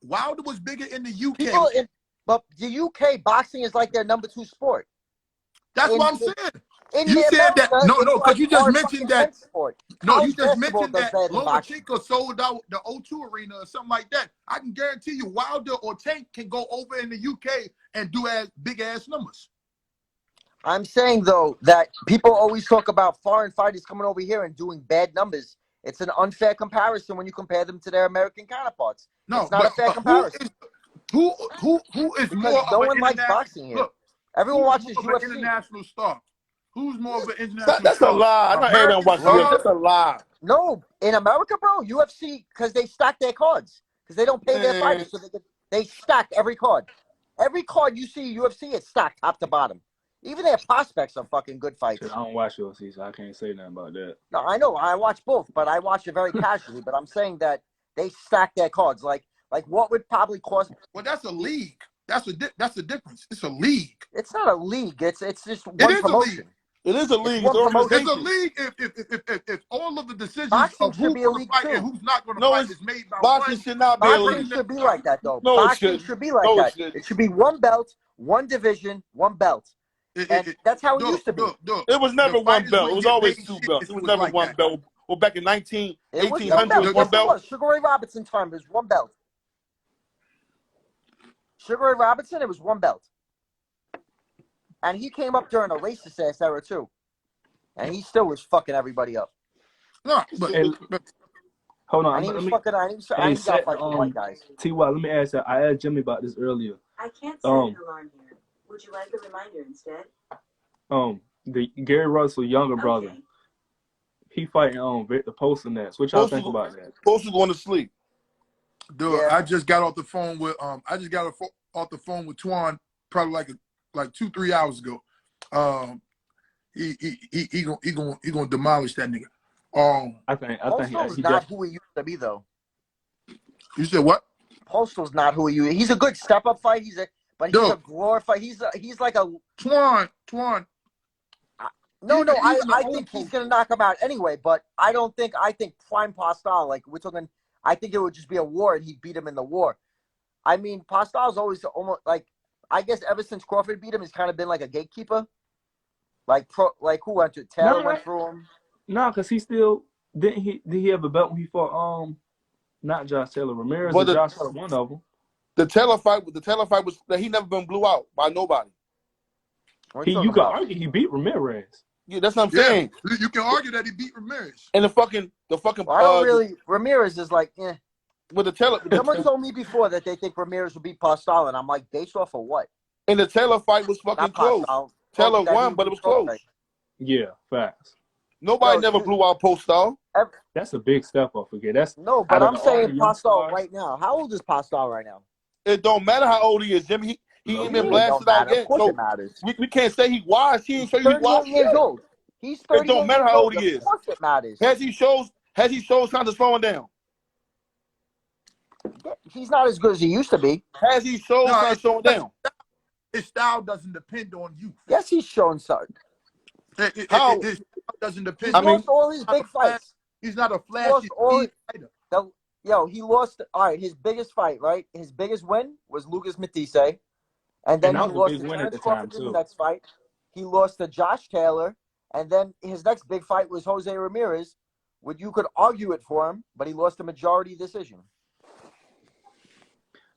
S6: Wilder was bigger in the UK.
S2: But the UK boxing is like their number 2 sport.
S6: That's what I'm
S2: in-
S6: saying.
S2: In
S6: You said
S2: America,
S6: that no,
S2: it's
S6: because
S2: like
S6: you just
S2: hard
S6: mentioned
S2: fucking
S6: that.
S2: men's sport.
S6: No,
S2: College
S6: you just
S2: basketball
S6: mentioned
S2: does
S6: that
S2: better than boxing.
S6: Lomachenko sold out the O2 arena or something like that. I can guarantee you, Wilder or Tank can go over in the UK and do big ass numbers.
S2: I'm saying though that people always talk about foreign fighters coming over here and doing bad numbers. It's an unfair comparison when you compare them to their American counterparts.
S6: No,
S2: It's not a
S6: but
S2: fair comparison
S6: who is
S2: because
S6: more
S2: no
S6: of an
S2: one likes
S6: international?
S2: boxing here.
S6: Look,
S2: Everyone
S6: who's
S2: watches
S6: more of an
S2: UFC.
S6: international star? Who's more of an international
S5: That's a
S6: star?
S5: lie. Not everyone watches
S6: star?
S5: it. That's a lie.
S2: No, in America, bro, UFC because they stack their cards because they don't pay their
S5: Man.
S2: fighters, so they stack every card. Every card you see UFC, it's stacked top to bottom. Even their prospects are fucking good fights.
S1: Shit, I don't watch UFC, so I can't say nothing about that.
S2: No, I know. I watch both, but I watch it very casually. But I'm saying that they stack their cards. Like what would probably cost?
S6: Well, that's a league. That's the difference. It's a league.
S2: It's not a league. It's just one
S6: is a
S2: promotion.
S6: league.
S5: It is a league. It's
S2: one
S5: an
S2: promotion.
S6: It's a
S5: organization.
S6: league if all of the decisions
S2: Boxing
S6: of
S2: should
S6: who's
S2: be a
S6: going to
S2: league
S6: fight
S2: too.
S6: and who's not going to
S5: No,
S6: fight
S5: it's
S6: is made by
S5: boxing
S6: one.
S5: should not be a
S2: Boxing
S5: league.
S2: should be like that, though.
S5: No, it
S2: Boxing
S5: shouldn't.
S2: should be like
S5: No, it
S2: that.
S5: shouldn't.
S2: It should be one belt, one division, one belt. And that's how it used to be.
S5: It was never
S6: The
S5: one
S6: fighters
S5: belt. It
S6: wouldn't
S5: was
S6: get
S5: always
S6: paid
S5: two
S6: shit
S5: belts.
S6: if
S5: It
S6: it
S5: was
S6: was
S5: never
S6: like
S5: one
S6: that.
S5: belt. Well, back in
S2: It was one
S5: 1800s,
S2: belt.
S5: it was
S2: Yes,
S5: one
S2: it
S5: belt.
S2: was. Sugar Ray Robinson time, it was one belt. Sugar Ray Robinson, it was one belt. And he came up during a racist ass era too. And he still was fucking everybody up.
S6: No, but
S1: Hold on.
S2: And he was fucking,
S1: Hey,
S2: he got fighting white guys.
S1: T.Y., let me ask you. I asked Jimmy about this earlier.
S7: I can't set an alarm here. Would you like a reminder instead?
S1: The Gary Russell younger brother, he fighting Victor Postanax. What y'all think about that?
S5: Post was going to sleep.
S6: dude,
S2: Yeah.
S6: I just got off the phone with Twan probably like 2-3 hours ago. He gonna demolish that nigga.
S1: I think
S2: Postal's
S1: he
S2: not who he used to be, though.
S6: You said what?
S2: Postal's not who he used. He's a good step-up fight. But he's a glorified. He's like a
S6: Twan.
S2: No,
S6: He's
S2: I think he's gonna knock him out anyway. But I think Prime Postal, like we're talking, I think it would just be a war and he'd beat him in the war. I mean, Postal's always almost like, I guess ever since Crawford beat him, he's kind of been like a gatekeeper. Like who went to Taylor went through him.
S1: No, because he still did he have a belt when he fought not Josh Taylor, Ramirez or Josh Taylor, one of them.
S5: The Taylor fight was that he never been blew out by nobody.
S1: You could argue he beat Ramirez.
S5: Yeah, that's what I'm saying.
S6: You can argue that he beat Ramirez.
S5: And the fucking
S2: well, I don't really. Ramirez is like, eh.
S5: With the Taylor,
S2: someone told me before that they think Ramirez will beat Postal, and I'm like, based off of what?
S5: And the Taylor fight was fucking close. Taylor won, but it was close.
S1: Yeah, facts.
S5: Nobody never blew out Postal.
S1: That's a big step up again. That's
S2: no, but I'm saying Postal right now. How old is Postal right now?
S5: It don't matter how old he is, Jimmy. He ain't been blasted out yet.
S2: Of course it matters.
S5: We can't say he washed. He ain't show you he washed.
S2: Years old. He's 38
S5: It don't matter how old he is.
S2: Of course it matters.
S5: Has he shown signs of slowing down?
S2: He's not as good as he used to be.
S5: Has he shown signs of slowing down?
S6: His style doesn't depend on you.
S2: Yes, he's shown something.
S6: How? His style doesn't depend.
S2: He lost all his big fights.
S6: He's not a flashy fighter.
S2: He lost. All right, his biggest fight, right? His biggest win was Lucas Matisse, and then he lost to Terence Crawford in the next fight. He lost to Josh Taylor, and then his next big fight was Jose Ramirez, which you could argue it for him, but he lost a majority decision.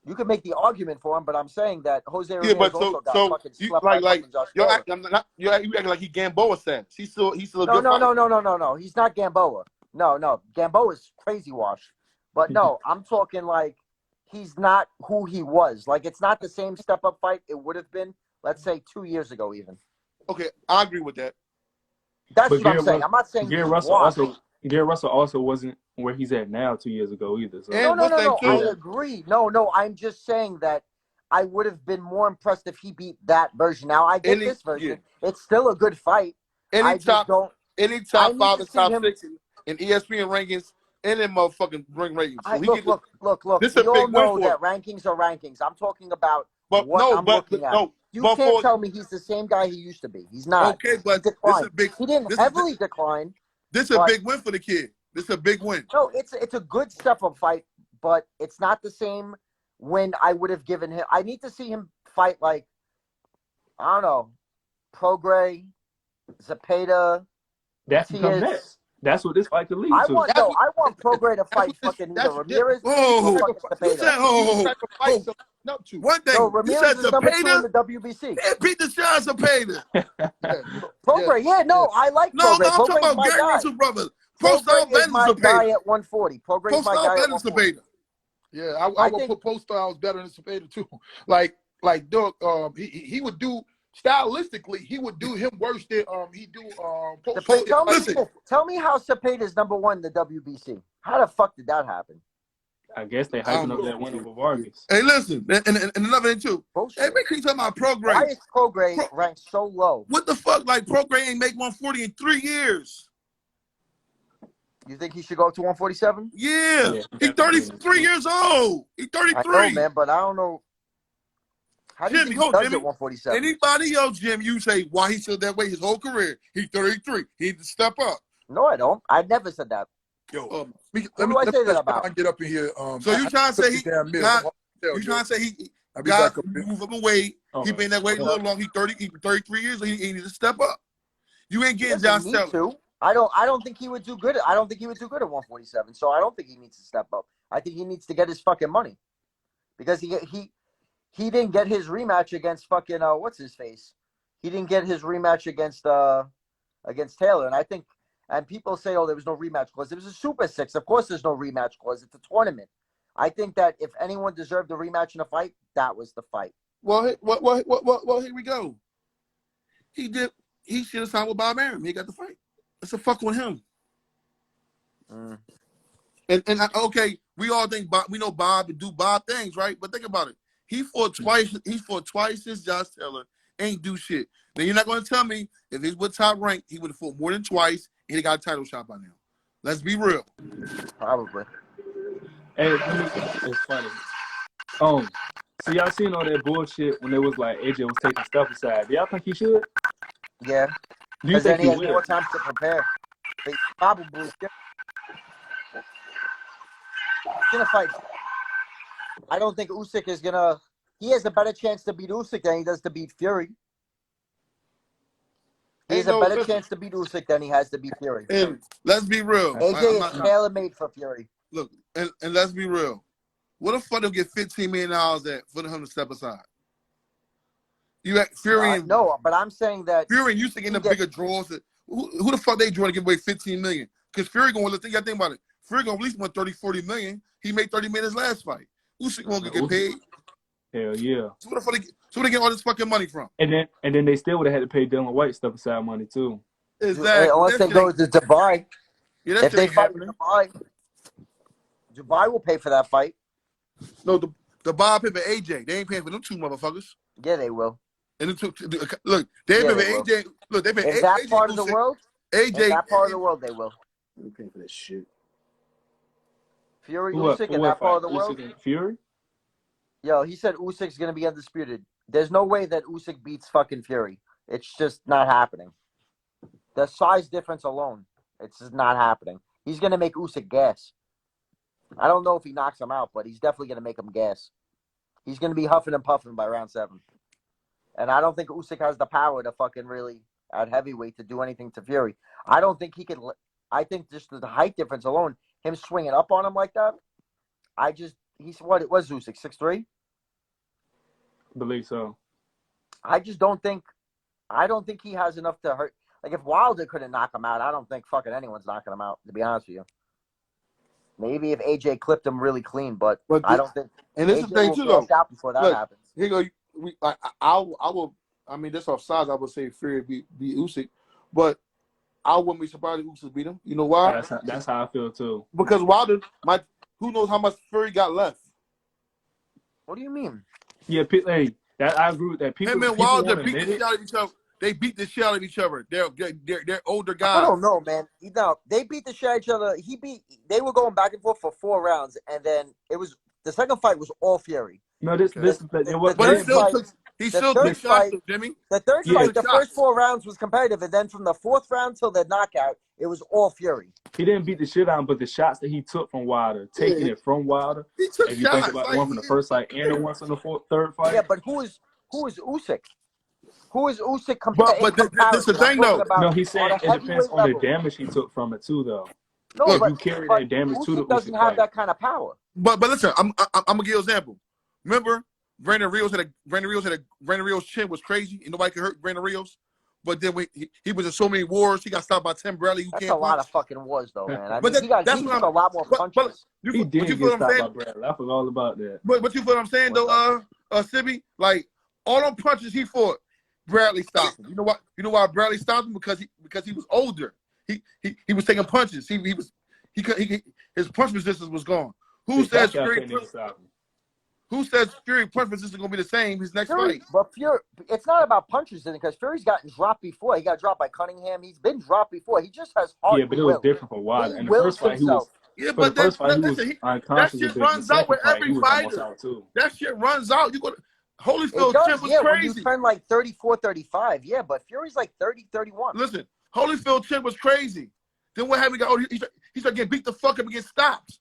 S2: You could make the argument for him, but I'm saying that Jose Ramirez also got fucking slept by Josh Taylor.
S5: You acting like he Gamboa said. He's still a good fighter.
S2: No. He's not Gamboa. No. Gamboa's crazy wash. But no, I'm talking like he's not who he was. Like it's not the same step-up fight it would have been, let's say, 2 years ago even.
S5: Okay, I agree with that.
S2: That's what I'm saying. I'm not saying
S1: Gary Russell also wasn't where he's at now 2 years ago either. So.
S2: No. I agree. No. I'm just saying that I would have been more impressed if he beat that version. Now I get this version. Yeah. It's still a good fight.
S5: Any top 5 and top 6 in ESPN rankings and in motherfucking ring ratings. So
S2: look.
S5: This
S2: we all know that rankings are rankings. I'm talking about what I'm looking at. You can't tell me he's the same guy he used to be. He's not.
S6: Okay, but
S2: he didn't heavily decline.
S6: This is a big win for the kid. This is a big win.
S2: No, it's a good step-up fight, but it's not the same win I would have given him. I need to see him fight like, I don't know, Prograis, Zepeda.
S1: That can come
S2: Matias.
S1: next. That's what this fight could lead
S2: I
S1: to.
S2: want Prograis to fight fucking either Ramirez or fucking
S5: You said,
S2: Zepeda.
S6: Type of fights I'm up to.
S5: one
S2: No,
S5: thing. You
S2: Ramirez
S5: said
S2: is number 2 in
S5: Zepeda?
S2: the WBC.
S5: Yeah, beat the shit out of Zepeda.
S6: Yeah.
S2: Prograis, I like
S5: No,
S2: Prograis.
S5: I'm talking
S2: Prograis is
S5: about
S2: my
S5: Gary
S2: guy.
S5: Russell brothers. Post
S2: Prograis
S5: out
S2: is
S5: better
S2: my
S5: than
S2: guy
S5: Zepeda.
S2: at 140. Prograis is
S5: Post
S2: my
S5: out
S2: guy
S5: better
S2: at
S5: than
S2: 140.
S5: Zepeda.
S6: Yeah, I would put Post Styles better than Zepeda too. Like Doug, he would do stylistically, he would do him worse than he do Post.
S2: Tell me how Zepeda is number 1 in the WBC. How the fuck did that happen?
S1: I guess they hyping up that win over Vargas.
S5: Hey, listen, and another thing too.
S2: Bullshit.
S5: Hey, make sure you talking about Prograis.
S2: Why is Prograis ranked so low?
S5: What the fuck? Like Prograis ain't make 140 in 3 years.
S2: You think he should go to 147?
S5: Yeah. He's 33 years old. He's 33.
S2: I know, man, but I don't know. How do you think he does
S5: Jimmy,
S2: at 147?
S5: anybody else, Jim, you say why he still that way his whole career. He's 33. He needs to step up.
S2: No, I don't. I never said that.
S6: Yo,
S2: What do I say that about?
S6: Get up in here.
S5: So you trying to say he got move up and weight. He been that way a little long. He 33 years. He needs to step up. You ain't getting Josh Taylor.
S2: I don't think he would do good. I don't think he would do good at 147. So I don't think he needs to step up. I think he needs to get his fucking money, because he didn't get his rematch against fucking what's his face. He didn't get his rematch against Taylor, and I think, and people say, oh, there was no rematch clause. It was a Super 6. Of course, there's no rematch clause. It's a tournament. I think that if anyone deserved a rematch in a fight, that was the fight.
S5: Well, here we go. He should have signed with Bob Arum. He got the fight. It's a fuck with him. And okay, we all think we know Bob and do Bob things, right? But think about it. He fought twice. He fought twice since Josh Taylor. Ain't do shit. Now you're not going to tell me if he was top ranked, he would have fought more than twice and he got a title shot by now. Let's be real.
S2: Probably.
S1: And it's funny. So y'all seen all that bullshit when it was like AJ was taking stuff aside. Do y'all think he should?
S2: Yeah.
S1: Do you think
S2: then he has
S1: will?
S2: more time to prepare. But he probably he's gonna fight. I don't think Usyk is gonna. He has a better chance to beat Usyk than he does to beat Fury. He has a better chance to beat Usyk than he has to beat Fury.
S5: And let's be real.
S2: AJ is tailor-made for Fury.
S5: Look, and let's be real. What the fuck they'll get $15 million for him to step aside? You at Fury and
S2: no, but I'm saying that
S5: Fury and Usyk getting the bigger draws. Who the fuck they draw to give away $15 million? Because Fury gonna think about it. Fury gonna at least want 30-40 million. He made 30 million his last fight. Usyk won't get paid.
S1: Hell yeah.
S5: So where they get all this fucking money from?
S1: And then they still would have had to pay Dylan White step aside money too.
S5: Exactly.
S2: Unless they go to Dubai.
S5: Yeah, if
S2: they fight in Dubai will pay for that fight.
S5: No, the Bob Pitt and AJ, they ain't paying for them two motherfuckers.
S2: Yeah, they will.
S5: And look, they've been AJ. Look, they've been
S2: in that part of the world.
S5: AJ,
S2: in that part of the world, they will.
S5: They're paying for that shit.
S2: Fury, Usyk in that part of the world.
S1: Fury?
S2: Yo, he said Usyk's gonna be undisputed. There's no way that Usyk beats fucking Fury. It's just not happening. The size difference alone, it's just not happening. He's gonna make Usyk gas. I don't know if he knocks him out, but he's definitely gonna make him gas. He's gonna be huffing and puffing by round 7. And I don't think Usyk has the power to fucking really, at heavyweight, to do anything to Fury. I don't think he could. I think just the height difference alone, him swinging up on him like that, he's what it was, Usyk, 6'3"?
S1: Believe so.
S2: I don't think he has enough to hurt. Like, if Wilder couldn't knock him out, I don't think fucking anyone's knocking him out, to be honest with you. Maybe if AJ clipped him really clean, but I don't think.
S5: And this
S2: AJ
S5: is the thing
S2: will
S5: too, though.
S2: out before that happens.
S5: Here you go. I will. I mean, that's off size. I would say Fury beat Usyk, but I wouldn't be surprised if Usyk beat him. You know why?
S1: That's how I feel too.
S5: Because Wilder, who knows how much Fury got left?
S2: What do you mean?
S1: Yeah, I agree with that.
S5: Him and Wilder beat the shit out of each other. They beat the shit out of each other. They're older guys.
S2: I don't know, man. No, they beat the shit out of each other. They were going back and forth for 4 rounds, and then the second fight was all Fury.
S1: No,
S5: he still took shots, Jimmy.
S2: The third fight, the first 4 rounds was competitive, and then from the 4th round till the knockout, it was all Fury.
S1: He didn't beat the shit out of him, but the shots that he took from Wilder, taking it from Wilder.
S5: He took
S1: if you think about the one from the first fight and the one from the third fight.
S2: Yeah, but who is Usyk? Who is Usyk compared?
S5: But this is the thing, though.
S1: No, he's saying it depends on the damage he took from it too, though.
S2: No,
S1: If
S2: but
S1: you carry
S2: but
S1: that damage to the
S2: Usyk doesn't
S1: Usyk
S2: have
S1: fight.
S2: that kind of power.
S5: But listen, I'm gonna give you an example. Remember, Brandon Rios chin was crazy, and nobody could hurt Brandon Rios. But then he was in so many wars, he got stopped by Tim Bradley.
S2: That's a lot of fucking wars, though, man. I
S5: But
S2: mean, he took a lot more punches.
S5: But
S1: He
S5: you
S1: did
S5: feel
S1: get
S5: what I'm
S1: stopped by
S5: saying?
S1: Bradley. I forgot all about that.
S5: But you feel what I'm saying, though, Sibbie? Like, all them punches he fought, Bradley stopped him. You know why Bradley stopped him? Because he was older. He was taking punches. His punch resistance was gone. Who says Fury punch resistance gonna be the same his next fight?
S2: But Fury, it's not about punches, because Fury's gotten dropped before. He got dropped by Cunningham. He's been dropped before. He just has heart.
S1: Yeah, but it was different for Wilder. In the first fight, he was.
S5: Yeah,
S1: but
S5: but
S1: the first fight,
S5: that shit runs out with every fighter. That shit runs out. You go. Holyfield chin was crazy.
S2: When you turn like 34, 35, yeah, but Fury's like 30, 31.
S5: Listen, Holyfield chin was crazy. Then what happened? He started getting beat the fuck up against stops.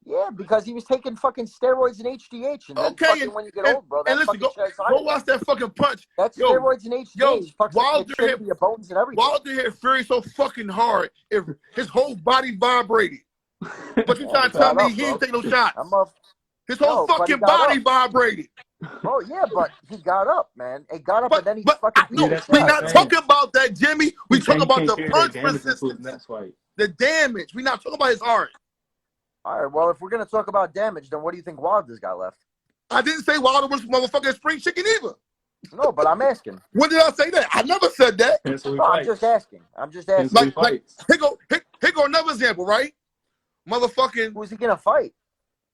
S2: Yeah, because he was taking fucking steroids and HGH. And
S5: okay,
S2: and when you get old, bro,
S5: and listen, go watch that fucking punch.
S2: That's steroids and HGH.
S5: Wilder hit
S2: your bones and everything.
S5: Wilder hit Fury so fucking hard, his whole body vibrated. But you trying to tell me he didn't take no shots? His whole fucking body vibrated.
S2: Oh yeah, but he got up, man. He got up, and then he fucking.
S5: No, we're not talking about that, Jimmy. We talking about the punch resistance. The damage. We're not talking about his heart.
S2: All right. Well, if we're gonna talk about damage, then what do you think Wilder's got left?
S5: I didn't say Wilder was motherfucking spring chicken either.
S2: No, but I'm asking.
S5: When did I say that? I never said that.
S2: No, I'm just asking.
S5: Like, here go another example, right? Motherfucking.
S2: Who's he gonna fight?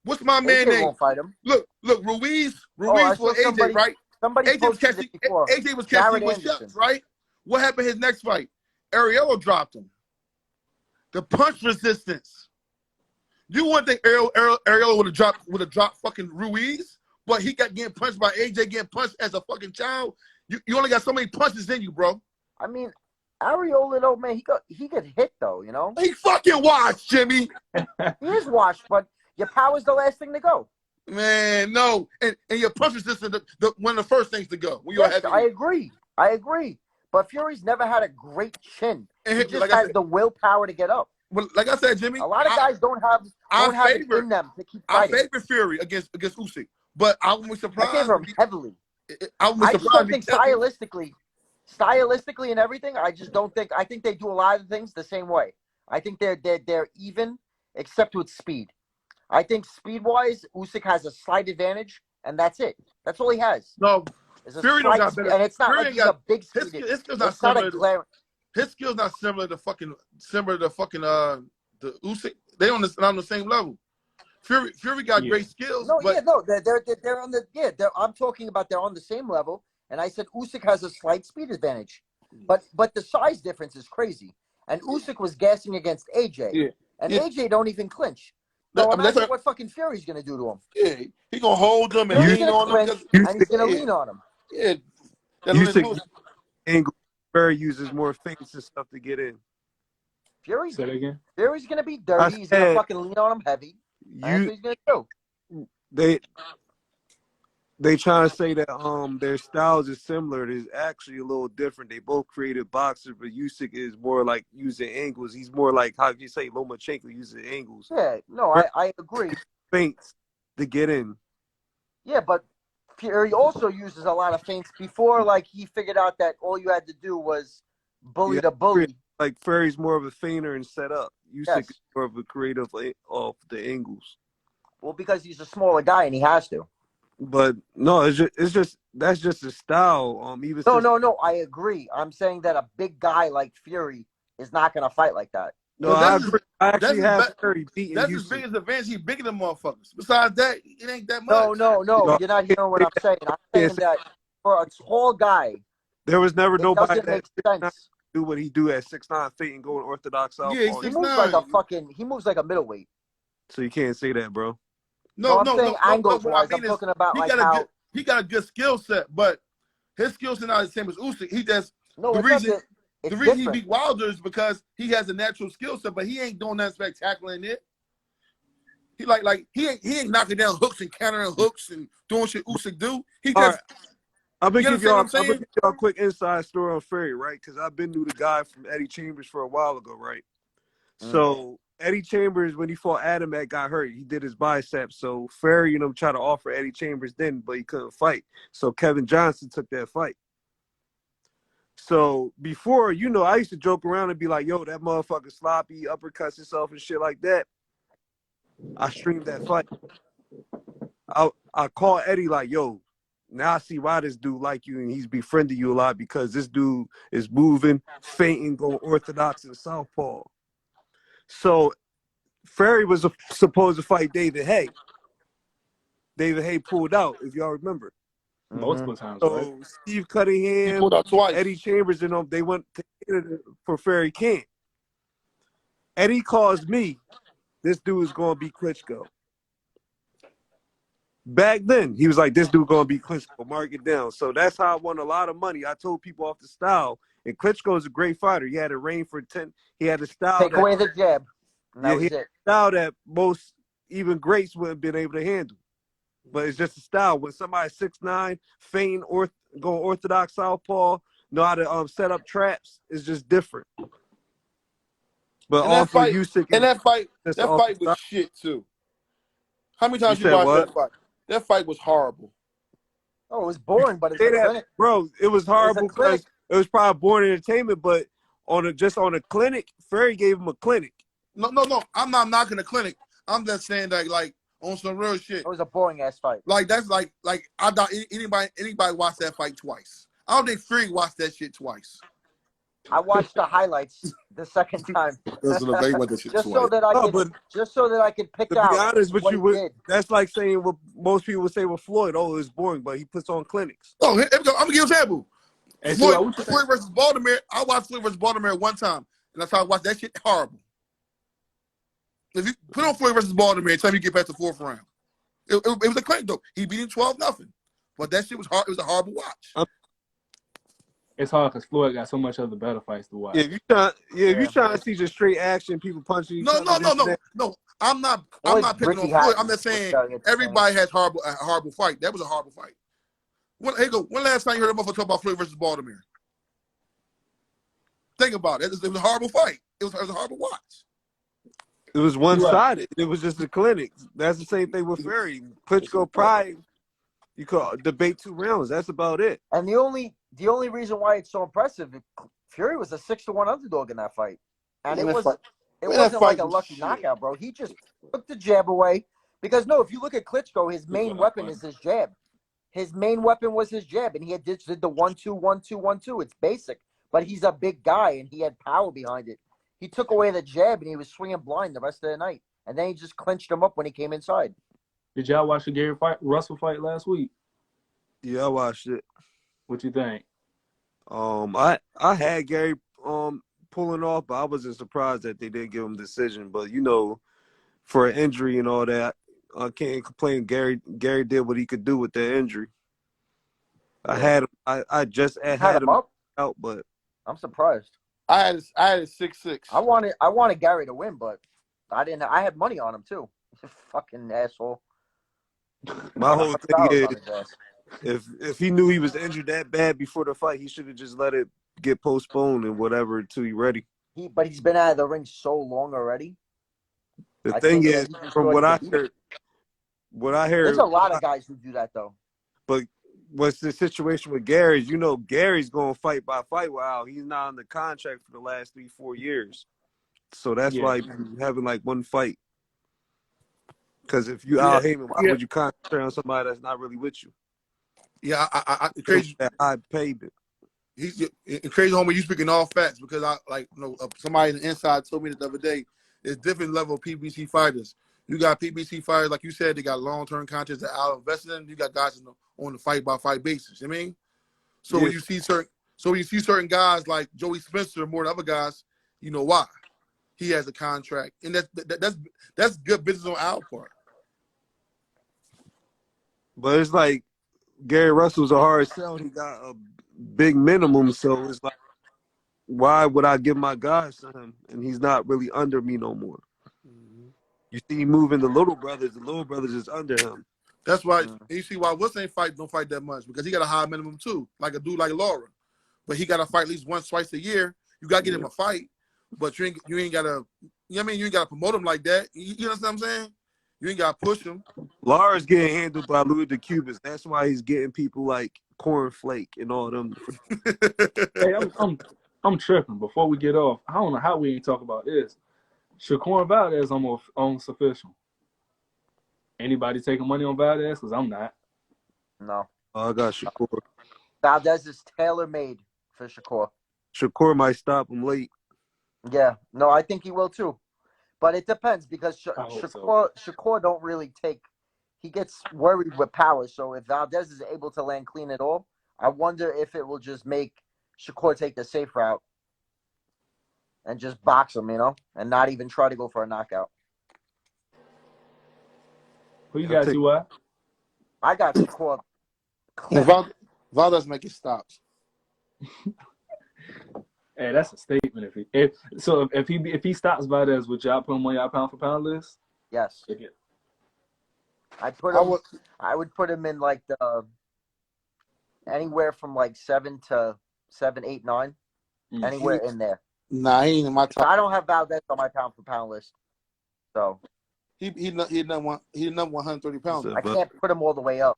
S5: What's my man name?
S2: Won't fight him.
S5: Look, Ruiz for AJ, right?
S2: Somebody
S5: AJ was catching with shots, right? What happened his next fight? Ariello dropped him. The punch resistance. You wouldn't think Ariello would have dropped fucking Ruiz, but he got getting punched by AJ, getting punched as a fucking child. You only got so many punches in you, bro.
S2: I mean, Ariello, though, man, he got hit though, you know.
S5: He fucking washed, Jimmy.
S2: He is washed, but your power's the last thing to go.
S5: Man, no, and your punch resistance one of the first things to go.
S2: Yes, I agree. But Fury's never had a great chin. He just has the willpower to get up.
S5: Well, like I said, Jimmy,
S2: a lot of guys don't have it in them to keep fighting.
S5: I favor Fury against Usyk, but I wouldn't be surprised.
S2: I favor him heavily.
S5: I
S2: just don't think stylistically and everything. I just don't think. I think they do a lot of things the same way. I think they're even, except with speed. I think speed-wise, Usyk has a slight advantage, and that's it. That's all he has.
S5: No, Fury don't got better.
S2: And it's not like he's a big speed.
S5: His skill's not similar. His skill's not similar to the Usyk. They not on the same level. Fury got great skills.
S2: No, they're on the I'm talking about they're on the same level, and I said Usyk has a slight speed advantage, but the size difference is crazy. And Usyk was gassing against AJ, and AJ don't even clinch. So imagine what fucking Fury's gonna do to him.
S5: Yeah, he gonna hold him and lean on him,
S2: and he's gonna lean on him.
S5: Yeah,
S8: Usyk angle. Fury uses more feints and stuff to get in.
S2: Fury's
S1: Say that again?
S2: Fury's gonna be dirty. He's gonna fucking lean on him heavy. That's what he's gonna do.
S8: They trying to say that their styles is similar. It is actually a little different. They both creative boxers, but Usyk is more like using angles. He's more like, how you say, Lomachenko using angles.
S2: Yeah, no, I agree.
S8: Feints to get in.
S2: Yeah, but Fury also uses a lot of feints before, like, he figured out that all you had to do was bully the bully.
S8: Like, Fury's more of a feiner and set up. Usyk is more of a creative off the angles.
S2: Well, because he's a smaller guy and he has to.
S8: But no, it's just that's just a style.
S2: No, I agree. I'm saying that a big guy like Fury is not going to fight like that.
S8: No, I agree. I actually have Fury beating.
S5: That's his biggest advantage. He's bigger than motherfuckers. Besides that, it ain't that much.
S2: No. You're not hearing what I'm saying. I'm saying that for a tall guy,
S8: there was never nobody
S2: that
S8: do what he do at 6'9" feet and going orthodox out.
S5: Yeah,
S2: he moves like a middleweight.
S8: So you can't say that, bro.
S2: No, I'm saying angles-wise. I'm talking about
S5: he got a good skill set, but his skill set not the same as Usyk. He just the reason he beat Wilder is because he has a natural skill set, but he ain't doing that spectacular in it. He he ain't knocking down hooks and countering hooks and doing shit Usyk do. He just
S8: I'm gonna
S5: You
S8: give
S5: understand what I'm
S8: y'all
S5: saying?
S8: a quick inside story on Ferry, right? Because I've been knew the guy from Eddie Chambers for a while ago, right? So Eddie Chambers, when he fought Adam, that got hurt. He did his bicep. So Ferry, tried to offer Eddie Chambers then, but he couldn't fight. So Kevin Johnson took that fight. So before, I used to joke around and be like, yo, that motherfucker sloppy, uppercuts himself and shit like that. I streamed that fight. I called Eddie like, yo, now I see why this dude like you and he's befriended you a lot because this dude is moving, feinting, going orthodox and southpaw. So Ferry was supposed to fight David Hay. David Hay pulled out, if y'all remember.
S1: Multiple times,
S8: So
S1: right?
S8: Steve
S5: He
S8: Cunningham,
S5: pulled out twice.
S8: Eddie Chambers, and them, they went to Canada for Ferry Camp. Eddie calls me, this dude is going to be Klitschko. Back then, he was like, this dude going to be Klitschko, mark it down. So that's how I won a lot of money. I told people off the style, and Klitschko is a great fighter. He had a reign for 10. He had a style.
S2: Take away the jab. And that was
S8: he had
S2: it.
S8: a style that most even greats wouldn't have been able to handle. But it's just a style. When somebody's 6'9", feign, going orthodox southpaw, know how to set up traps, it's just different. But
S5: And that fight,
S8: just
S5: that
S8: off
S5: fight
S8: the
S5: was
S8: style.
S5: shit too. How many times
S8: You
S5: you
S8: said
S5: watched
S8: what?
S5: that fight? That fight was horrible.
S2: Oh, it was boring, but it's
S8: Say
S2: a
S8: that,
S2: clinic.
S8: bro. It was horrible because it was probably boring entertainment, but on a clinic, Ferry gave him a clinic.
S5: No. I'm not knocking the clinic. I'm just saying that like on some real shit.
S2: It was a boring ass fight.
S5: Like that's like I doubt anybody watched that fight twice. I don't think Fury watched that shit twice.
S2: I watched the highlights the second time.
S5: That's what they watched that shit
S2: just
S5: twice.
S2: so that I could pick
S8: To
S2: out
S8: be honest with
S2: what
S8: you,
S2: he did.
S8: that's like saying what most people would say with Floyd. Oh, it's boring, but he puts on clinics.
S5: Oh, here we go. I'm gonna give you an example.
S1: Hey,
S5: Floyd versus Baltimore. I watched Floyd versus Baltimore one time, and that's how I watched that shit. Horrible. If you put on Floyd versus Baltimore, tell me you get past the fourth round. It was a clinic though. He beat him 12-0. But that shit was hard. It was a horrible watch.
S1: It's hard because Floyd got so much other better fights to watch.
S8: If you trying to see just straight action, people punching each other.
S5: No. I'm not picking on Floyd. I'm just saying everybody has a horrible fight. That was a horrible fight. When last time you heard a motherfucker talk about Floyd versus Baltimore? Think about it. It was a horrible fight. It was a horrible watch.
S8: It was one-sided. It was just a clinic. That's the same thing with Ferry. Klitschko Pride, you could debate 2 rounds. That's about it.
S2: And the only reason why it's so impressive, Fury was a 6-1 underdog in that fight, and it wasn't like a lucky knockout, bro. He just took the jab away because if you look at Klitschko, his main weapon is his jab. His main weapon was his jab, and he did the 1-2, 1-2, 1-2. It's basic, but he's a big guy and he had power behind it. He took away the jab and he was swinging blind the rest of the night, and then he just clinched him up when he came inside.
S1: Did y'all watch the Gary Russell fight last week?
S8: Yeah, I watched it.
S1: What you think?
S8: I had Gary pulling off, but I wasn't surprised that they didn't give him a decision. But for an injury and all that, I can't complain. Gary did what he could do with that injury. I had him. I just had him
S2: up
S8: out, but
S2: I'm surprised.
S5: I had a 6-6.
S2: I wanted Gary to win, but I didn't. I had money on him too. Fucking asshole.
S8: My whole thing is, if he knew he was injured that bad before the fight, he should have just let it get postponed and whatever until he's ready.
S2: But he's been out of the ring so long already.
S8: The thing is, from what I heard,
S2: there's a lot of guys who do that though.
S8: But what's the situation with Gary? Gary's going fight by fight. Wow, he's not on the contract for the last 3-4 years, so that's why he's having like one fight. Because if you out Heyman, why would you concentrate on somebody that's not really with you?
S5: Yeah, I crazy.
S8: I paid it.
S5: He's crazy, homie. You speaking all facts because somebody in the inside told me the other day. There's different level of PBC fighters. You got PBC fighters, like you said, they got long-term contracts that are invested in. You got guys on the fight-by-fight basis. You know what I mean? So when you see certain guys like Joey Spencer more than other guys, you know why? He has a contract, and that's good business on our part.
S8: But it's like Gary Russell's a hard sell. He got a big minimum, so it's like, why would I give my guys to him? And he's not really under me no more. You see, moving the little brothers is under him.
S5: That's why you see why Wilson don't fight that much because he got a high minimum too, like a dude like Laura. But he got to fight at least once, twice a year. You got to get him a fight, but you ain't got to. You know what I mean? You ain't got to promote him like that. You know what I'm saying? You ain't got to push him.
S8: Lara's getting handled by Louis the Cubans. That's why he's getting people like Cornflake and all them.
S1: Hey, I'm tripping. Before we get off, I don't know how we ain't talk about this. Shakur Valdez almost official. Anybody taking money on Valdez? Because I'm not.
S2: No.
S8: Oh, I got Shakur.
S2: Valdez is tailor-made for Shakur.
S8: Shakur might stop him late.
S2: Yeah. No, I think he will too. But it depends because Shakur don't really take – he gets worried with power. So if Valdez is able to land clean at all, I wonder if it will just make Shakur take the safe route and just box him, and not even try to go for a knockout.
S1: Who you got, T.Y.?
S2: I got Shakur.
S5: Valdez making stops.
S1: Hey, that's a statement. If he stops Valdez, would y'all put him on y'all pound for pound list?
S2: Yes. I would put him in like the anywhere from like 7 to 7, 8, 9, anywhere in there.
S5: Nah, he ain't in my top.
S2: I don't have Valdez on my pound for pound list, so
S5: he number 130 pounds.
S2: I can't put him all the way up.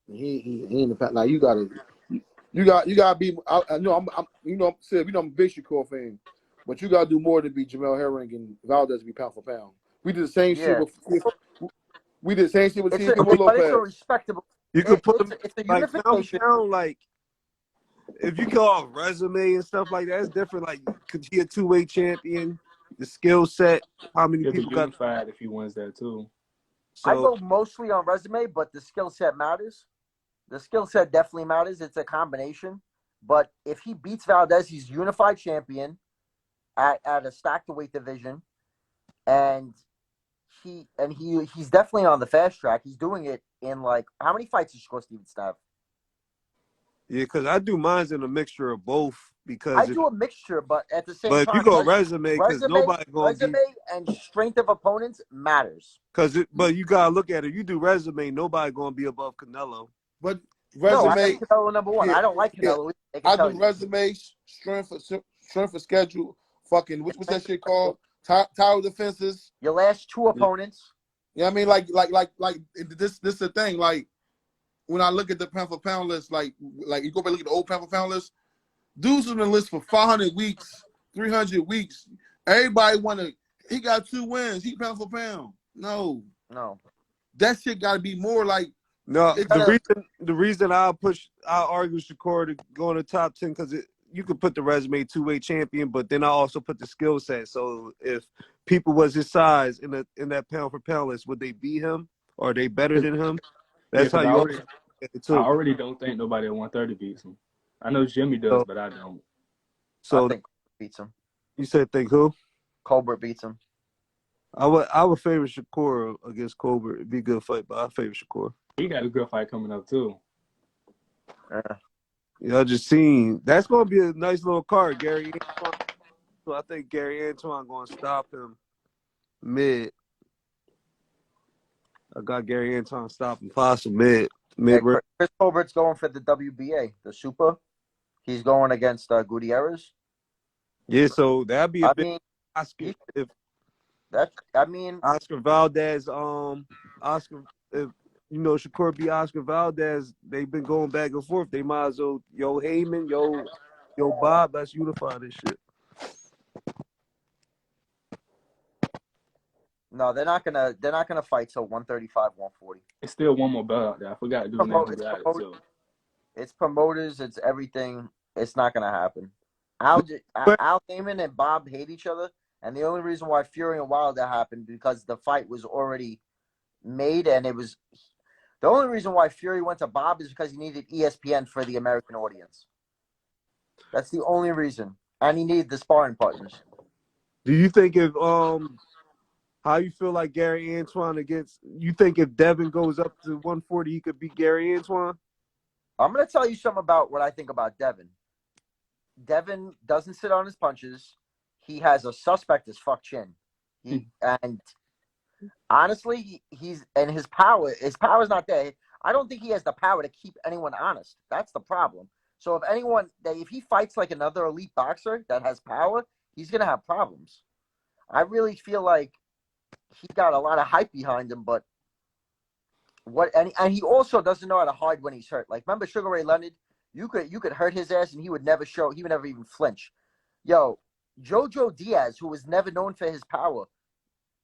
S5: He in the pack. Now you gotta be. I'm a big Shakur fan, but you gotta do more to beat Jamel Herring and Valdez to be pound for pound. We did the same shit with. We did the same shit with Tegan Lopez.
S2: But it's a respectable.
S8: You could put him
S2: it's a
S8: like
S2: unification.
S8: pound, like if you call resume and stuff like that, it's different. Like, could he a two-way champion? The skill set, how many people got
S1: unified if he wins that too?
S2: So, I go mostly on resume, but the skill set matters. The skill set definitely matters. It's a combination. But if he beats Valdez, he's unified champion at a stacked weight division, and he's definitely on the fast track. He's doing it in like how many fights does Shakur Stevenson have?
S8: Yeah, because I do mine's in a mixture of both. Because
S2: I do a mixture, but at the same time,
S8: if you go resume, because nobody going
S2: resume and strength of opponents matters.
S8: But you gotta look at it. You do resume, nobody gonna be above Canelo.
S5: But resume,
S2: no, I have Canelo number one. I don't like Canelo.
S5: Yeah. I do resume, strength of schedule, fucking what's that shit called? Tower defenses.
S2: Your last two opponents.
S5: Yeah, I mean, like this is the thing. Like when I look at the pound for pound list, like you go back and look at the old pound for pound list. Dudes on the list for 500 weeks, 300 weeks. Everybody he got 2 wins. He pound for pound. No. That shit got to be more like.
S8: No, the reason I argue Shakur to go in the top 10 because you could put the resume two-way champion, but then I also put the skill set. So if people was his size in that pound for pound list, would they beat him? Or are they better than him? That's how you
S1: I already don't think nobody at 130 beats him. I know Jimmy does, but I don't.
S2: So I think beats him.
S8: You said think who?
S2: Colbert beats him. I
S8: would favor Shakur against Colbert. It'd be a good fight, but I favor Shakur.
S1: He got a good fight coming up too.
S8: I just seen that's gonna be a nice little card, Gary Antoine. So I think Gary Antoine gonna stop him mid. I got Gary Antoine stopping possible mid.
S2: Chris Colbert's going for the WBA, the Super. He's going against Gutierrez.
S8: Yeah, so that'd be a big Oscar. Oscar Valdez, Oscar. If Shakur beat Oscar Valdez, they've been going back and forth. They might as well, Heyman, Bob. Let's unify this shit.
S2: No, they're not gonna fight till 135, 140.
S1: It's still one more belt out there. I forgot to do that.
S2: It's promoters. It's everything. It's not gonna happen. Al Heyman and Bob hate each other, and the only reason why Fury and Wilder happened because the fight was already made, and it was the only reason why Fury went to Bob is because he needed ESPN for the American audience. That's the only reason, and he needed the sparring partners.
S8: Do you think if how you feel like Gary Antoine against? You think if Devin goes up to 140, he could beat Gary Antoine?
S2: I'm going to tell you something about what I think about Devin. Devin doesn't sit on his punches. He has a suspect as fuck chin. And honestly, he's and his power. His power's not there. I don't think he has the power to keep anyone honest. That's the problem. So if he fights like another elite boxer that has power, he's gonna have problems. I really feel like he got a lot of hype behind him, but and he also doesn't know how to hide when he's hurt. Like remember Sugar Ray Leonard? You could hurt his ass and he would never show. He would never even flinch. Yo, Jojo Diaz, who was never known for his power,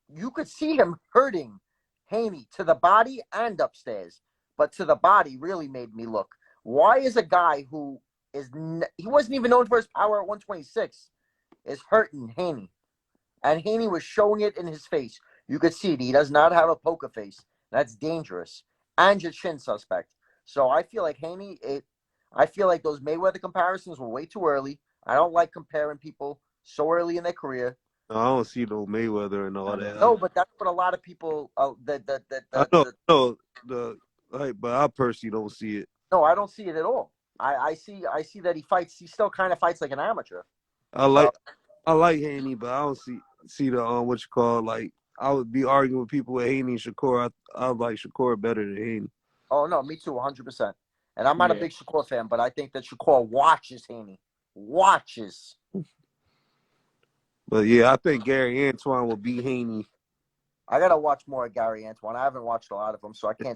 S2: you could see him hurting Haney to the body and upstairs, but to the body really made me look. Why is a guy who he wasn't even known for his power at 126 is hurting Haney? And Haney was showing it in his face. You could see it. He does not have a poker face. That's dangerous. And your chin suspect. So I feel like I feel like those Mayweather comparisons were way too early. I don't like comparing people so early in their career.
S8: No, I don't see no Mayweather and all that.
S2: No, but that's what a lot of people.
S8: I know but I personally don't see it.
S2: No, I don't see it at all. I see that he fights. He still kind of fights like an amateur.
S8: I like Haney, but I don't see the what you call like. I would be arguing with people with Haney and Shakur. I like Shakur better than Haney.
S2: Oh no, me too, 100%. And I'm not a big Shakur fan, but I think that Shakur watches Haney. Watches.
S8: But yeah, I think Gary Antoine will beat Haney.
S2: I gotta watch more of Gary Antoine. I haven't watched a lot of them, so I can't